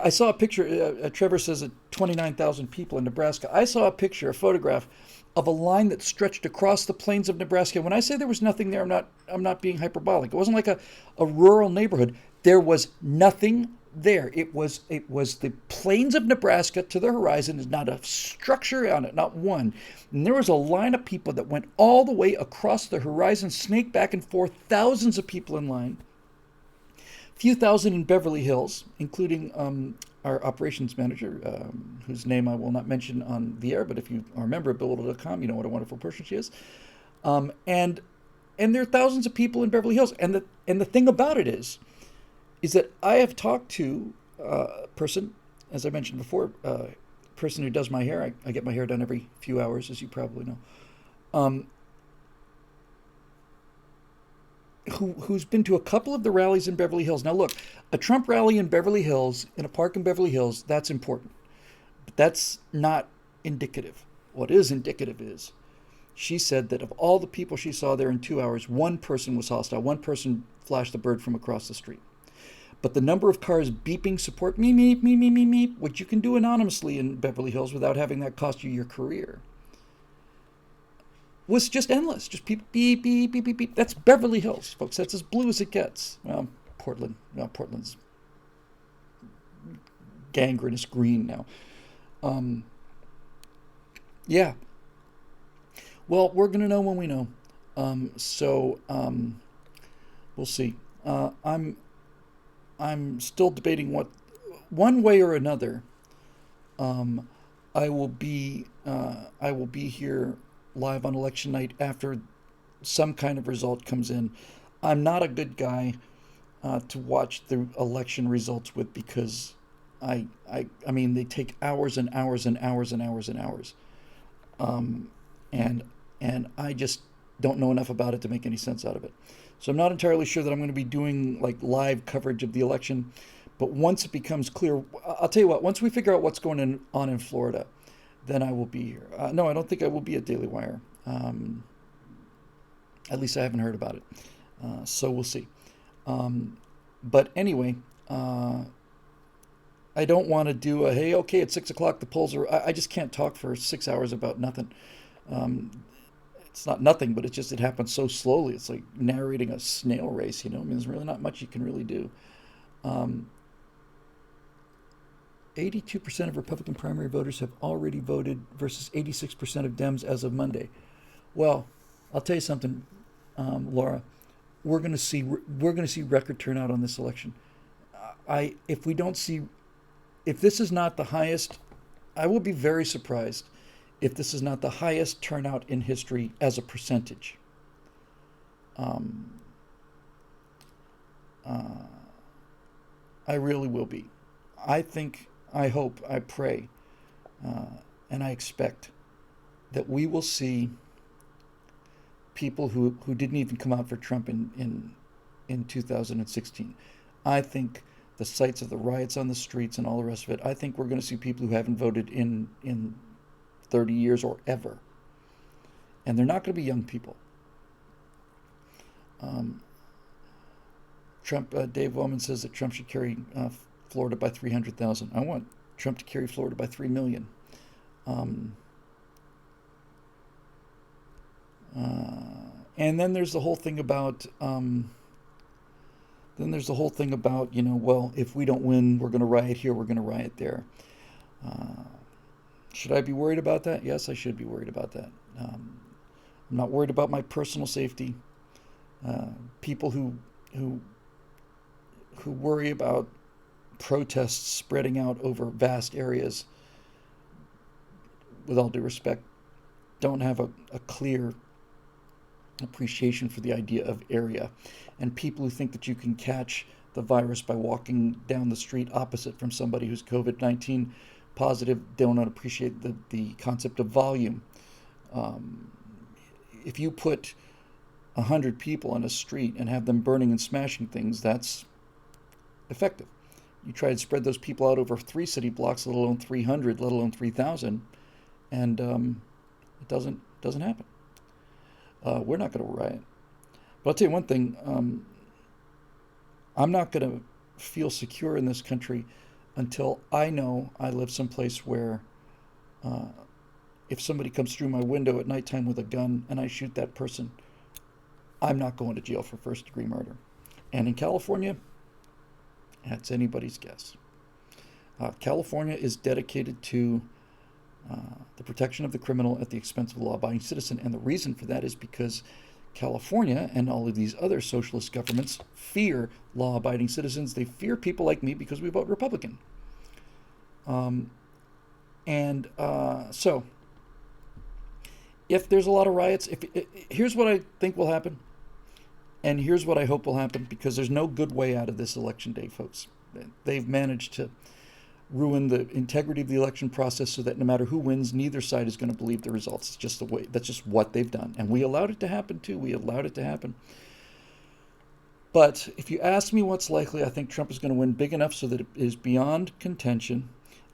[SPEAKER 1] I saw a picture. Trevor says 29,000 people in Nebraska. I saw a photograph of a line that stretched across the plains of Nebraska. When I say there was nothing there, I'm not being hyperbolic. It wasn't like a rural neighborhood. There was nothing there. It was the plains of Nebraska to the horizon. There's not a structure on it, not one. And there was a line of people that went all the way across the horizon, snaked back and forth, thousands of people in line. A few thousand in Beverly Hills, including our operations manager, whose name I will not mention on the air, but if you are a member of Whittle.com, you know what a wonderful person she is. And there are thousands of people in Beverly Hills. And the thing about it is that I have talked to a person, as I mentioned before, person who does my hair, I get my hair done every few hours, as you probably know, um, who's been to a couple of the rallies in Beverly Hills. Now, look, a Trump rally in Beverly Hills, in a park in Beverly Hills, that's important. But that's not indicative. What is indicative is she said that of all the people she saw there in 2 hours, one person was hostile. One person flashed a bird from across the street. But the number of cars beeping support me, meep, me, me, me, meep, which you can do anonymously in Beverly Hills without having that cost you your career, was just endless. Just people beep, beep, beep, beep, beep. That's Beverly Hills, folks. That's as blue as it gets. Well, Portland. Well, Portland's gangrenous green now. Yeah. Well, we're going to know when we know. We'll see. I'm still debating what, one way or another. I will be here live on election night after some kind of result comes in. I'm not a good guy to watch the election results with, because I mean, they take hours and hours and hours and hours and hours, and I just don't know enough about it to make any sense out of it. So I'm not entirely sure that I'm going to be doing like live coverage of the election. But once it becomes clear, I'll tell you what, once we figure out what's going on in Florida, then I will be here. No, I don't think I will be at Daily Wire. At least I haven't heard about it. So we'll see. But anyway, I don't want to do a, hey, okay, at 6 o'clock the polls are, I just can't talk for 6 hours about nothing. It's not nothing, but it happens so slowly. It's like narrating a snail race, I mean, there's really not much you can really do. 82% of Republican primary voters have already voted versus 86% of Dems as of Monday. Well, I'll tell you something, Laura. We're going to see record turnout on this election. If this is not the highest, I will be very surprised if this is not the highest turnout in history as a percentage. I really will be. I think, I hope, I pray, and I expect that we will see people who didn't even come out for Trump in 2016. I think the sights of the riots on the streets and all the rest of it, I think we're going to see people who haven't voted in 30 years or ever. And they're not going to be young people. Dave Wellman says that Trump should carry Florida by 300,000. I want Trump to carry Florida by 3 million. And then there's the whole thing about, well, if we don't win, we're going to riot here, we're going to riot there. Should I be worried about that? Yes, I should be worried about that. I'm not worried about my personal safety. People who worry about protests spreading out over vast areas, with all due respect, don't have a clear appreciation for the idea of area. And people who think that you can catch the virus by walking down the street opposite from somebody who's COVID-19 positive don't appreciate the concept of volume. If you put 100 people on a street and have them burning and smashing things, that's effective. You try to spread those people out over 3 city blocks, let alone 300, let alone 3,000, and it doesn't happen. We're not going to riot. But I'll tell you one thing, I'm not going to feel secure in this country until I know I live someplace where if somebody comes through my window at nighttime with a gun and I shoot that person, I'm not going to jail for first-degree murder. And in California, that's anybody's guess. California is dedicated to the protection of the criminal at the expense of the law-abiding citizen. And the reason for that is because California and all of these other socialist governments fear law-abiding citizens. They fear people like me because we vote Republican. So if there's a lot of riots, here's what I think will happen, and here's what I hope will happen, because there's no good way out of this election day, folks. They've managed to ruin the integrity of the election process so that no matter who wins, neither side is going to believe the results. It's just the way, that's just what they've done. And we allowed it to happen too. We allowed it to happen. But if you ask me what's likely, I think Trump is going to win big enough so that it is beyond contention.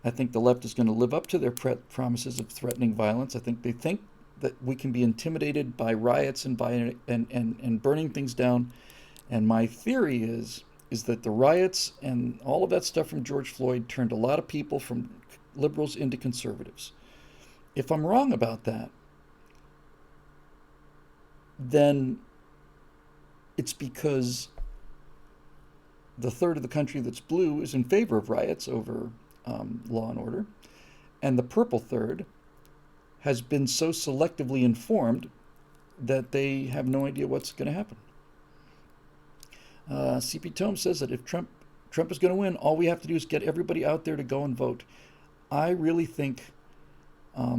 [SPEAKER 1] I think the left is going to live up to their promises of threatening violence. I think they think that we can be intimidated by riots and burning things down. And my theory is that the riots and all of that stuff from George Floyd turned a lot of people from liberals into conservatives. If I'm wrong about that, then it's because the third of the country that's blue is in favor of riots over law and order, and the purple third has been so selectively informed that they have no idea what's going to happen. CP Tome says that if Trump is going to win, all we have to do is get everybody out there to go and vote. I really think I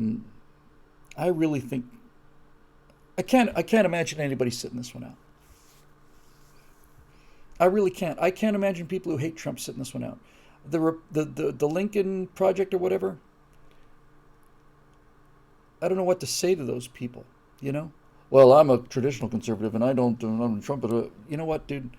[SPEAKER 1] can't imagine anybody sitting this one out. I really can't. I can't imagine people who hate Trump sitting this one out. The Lincoln Project or whatever, I don't know what to say to those people, you know? Well, I'm a traditional conservative and I'm Trump, but you know what, dude?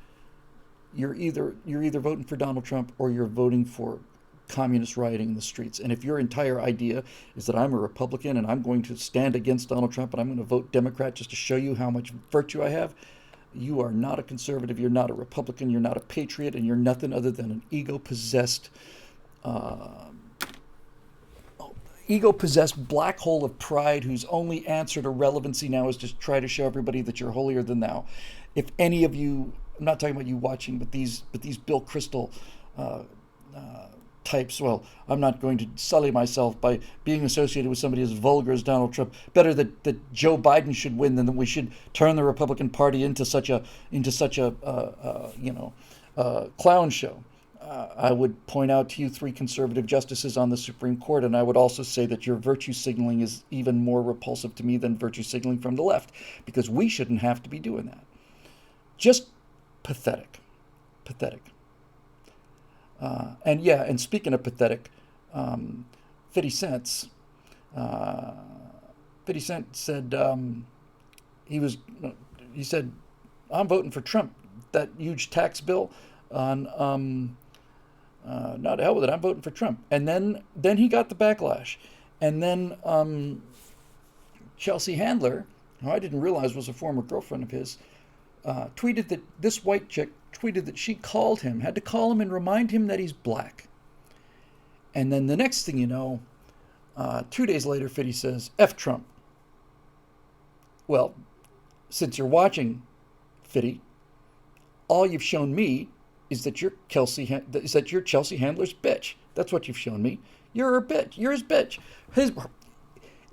[SPEAKER 1] You're either voting for Donald Trump or you're voting for communist rioting in the streets. And if your entire idea is that I'm a Republican and I'm going to stand against Donald Trump and I'm going to vote Democrat just to show you how much virtue I have, you are not a conservative, you're not a Republican, you're not a patriot, and you're nothing other than an ego-possessed black hole of pride whose only answer to relevancy now is to try to show everybody that you're holier than thou. If any of you, I'm not talking about you watching, but these Bill Kristol types, well, I'm not going to sully myself by being associated with somebody as vulgar as Donald Trump. Better that Joe Biden should win than that we should turn the Republican Party into such a clown show. I would point out to you 3 conservative justices on the Supreme Court, and I would also say that your virtue signaling is even more repulsive to me than virtue signaling from the left, because we shouldn't have to be doing that. Just pathetic. Pathetic. And speaking of pathetic, 50 Cent said he said, I'm voting for Trump, that huge tax bill on not to hell with it, I'm voting for Trump. And then he got the backlash. And then Chelsea Handler, who I didn't realize was a former girlfriend of his, tweeted that this white chick tweeted that she had to call him and remind him that he's black. And then the next thing you know, 2 days later, Fiddy says, F Trump. Well, since you're watching, Fiddy, all you've shown me is that you're Chelsea Handler's bitch. That's what you've shown me. You're her bitch. You're his bitch.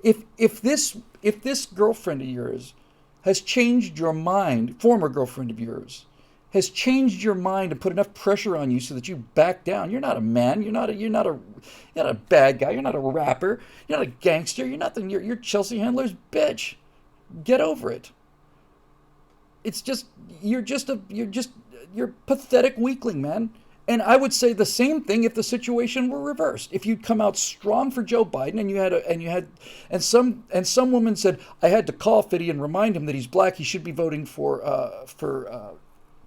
[SPEAKER 1] If this girlfriend of yours has changed your mind, former girlfriend of yours, has changed your mind and put enough pressure on you so that you back down. You're not a man. You're not a bad guy. You're not a rapper. You're not a gangster. You're nothing. You're Chelsea Handler's bitch. Get over it. It's just you're pathetic weakling, man. And I would say the same thing if the situation were reversed. If you'd come out strong for Joe Biden and some woman said, I had to call Fiddy and remind him that he's black, he should be voting for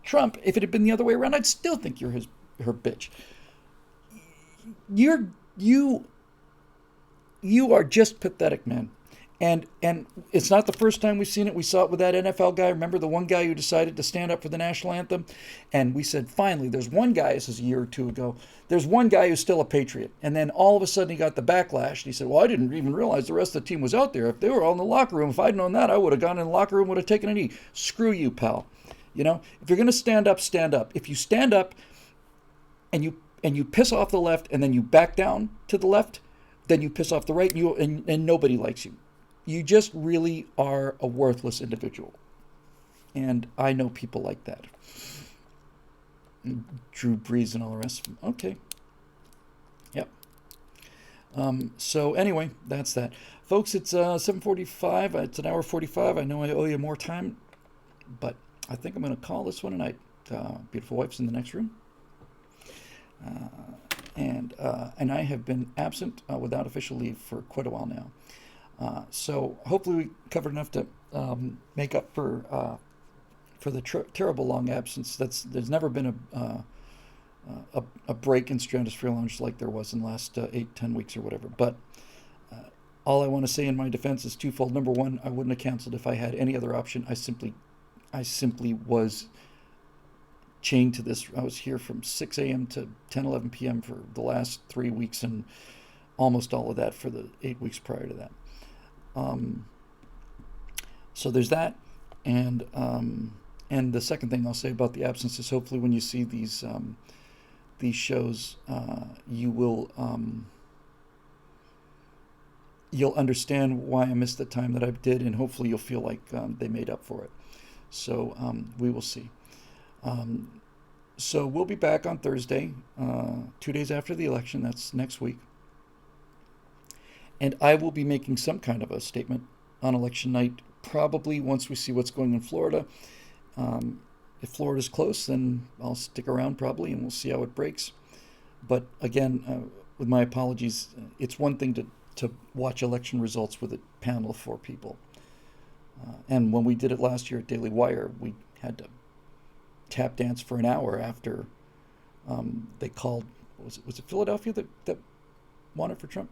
[SPEAKER 1] Trump. If it had been the other way around, I'd still think you're her bitch. You are just pathetic, man. And it's not the first time we've seen it. We saw it with that NFL guy. Remember the one guy who decided to stand up for the national anthem? And we said, finally, there's one guy, this is a year or two ago, there's one guy who's still a patriot. And then all of a sudden he got the backlash. And he said, well, I didn't even realize the rest of the team was out there. If they were all in the locker room, if I'd known that, I would have gone in the locker room, would have taken a knee. Screw you, pal. You know, if you're going to stand up, stand up. If you stand up and you piss off the left and then you back down to the left, then you piss off the right and nobody likes you. You just really are a worthless individual. And I know people like that. Drew Brees and all the rest of them. Okay. Yep. So anyway, that's that. Folks, it's 7:45. It's an hour 45. I know I owe you more time, but I think I'm going to call this one a night. Beautiful wife's in the next room. and I have been absent without official leave for quite a while now. So hopefully we covered enough to make up for the terrible long absence. There's never been a break in Stratosphere Lounge like there was in the last 8-10 weeks or whatever. But all I want to say in my defense is twofold. Number one, I wouldn't have canceled if I had any other option. I simply was chained to this. I was here from 6 a.m. to 10, 11 p.m. for the last 3 weeks, and almost all of that for the 8 weeks prior to that. So there's that, and the second thing I'll say about the absence is hopefully when you see these shows, you'll understand why I missed the time that I did, and hopefully you'll feel like they made up for it. So we will see. So we'll be back on Thursday, 2 days after the election. That's next week. And I will be making some kind of a statement on election night, probably once we see what's going on in Florida. If Florida's close, then I'll stick around probably, and we'll see how it breaks. But again, with my apologies, it's one thing to watch election results with a panel of 4 people. And when we did it last year at Daily Wire, we had to tap dance for an hour after they called, was it Philadelphia that won it for Trump?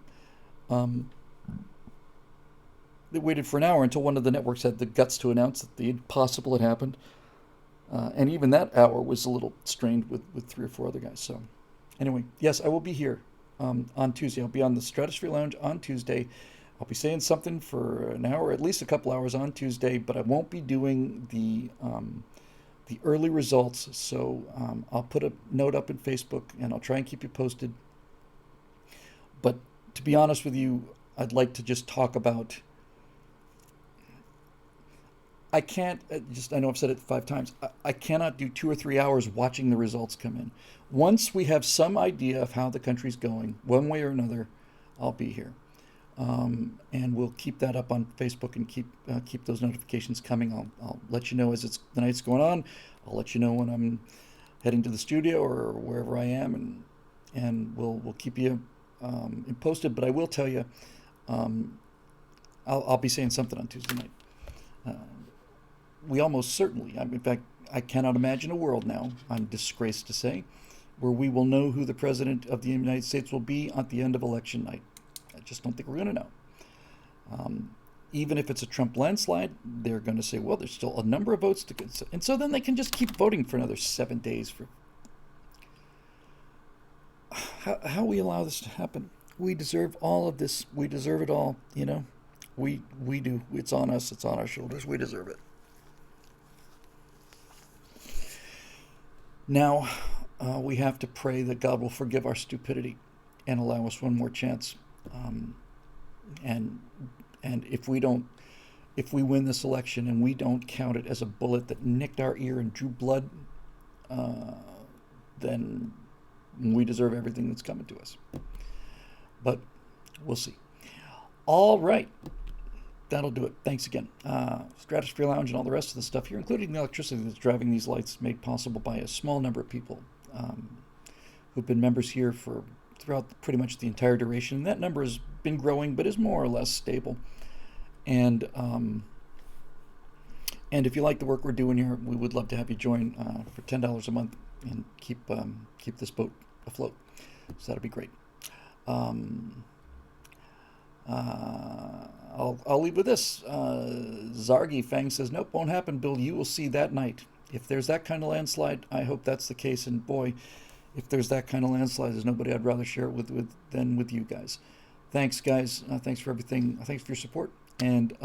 [SPEAKER 1] They waited for an hour until one of the networks had the guts to announce that the impossible had happened. And even that hour was a little strained with 3 or 4 other guys. So anyway, yes, I will be here on Tuesday. I'll be on the Stratosphere Lounge on Tuesday. I'll be saying something for an hour, at least a couple hours on Tuesday, but I won't be doing the early results. So I'll put a note up in Facebook, and I'll try and keep you posted. But to be honest with you, I'd like to just talk about, I can't, I know I've said it 5 times, I cannot do 2 or 3 hours watching the results come in. Once we have some idea of how the country's going, one way or another, I'll be here. And we'll keep that up on Facebook and keep those notifications coming. I'll let you know as the night's going on. I'll let you know when I'm heading to the studio or wherever I am, and we'll keep you posted. But I will tell you, I'll be saying something on Tuesday night. We almost certainly, in fact, I cannot imagine a world now, I'm disgraced to say, where we will know who the president of the United States will be at the end of election night. I just don't think we're going to know. Even if it's a Trump landslide, they're going to say, well, there's still a number of votes to get. And so then they can just keep voting for another 7 days. How we allow this to happen? We deserve all of this. We deserve it all, you know. We do. It's on us. It's on our shoulders. We deserve it. Now, we have to pray that God will forgive our stupidity and allow us one more chance. And if we win this election and we don't count it as a bullet that nicked our ear and drew blood, then we deserve everything that's coming to us. But we'll see. All right. That'll do it. Thanks again. Stratosphere Lounge and all the rest of the stuff here, including the electricity that's driving these lights, made possible by a small number of people who've been members here throughout pretty much the entire duration. And that number has been growing, but is more or less stable. And if you like the work we're doing here, we would love to have you join for $10 a month and keep this boat afloat. So that'd be great. I'll leave with this. Zargi Fang says, nope, won't happen, Bill. You will see that night. If there's that kind of landslide, I hope that's the case. And boy, if there's that kind of landslide, there's nobody I'd rather share it with than with you guys. Thanks, guys. Thanks for everything. Thanks for your support. And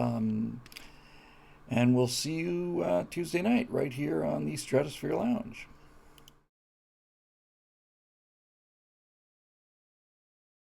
[SPEAKER 1] we'll see you Tuesday night right here on the Stratosphere Lounge.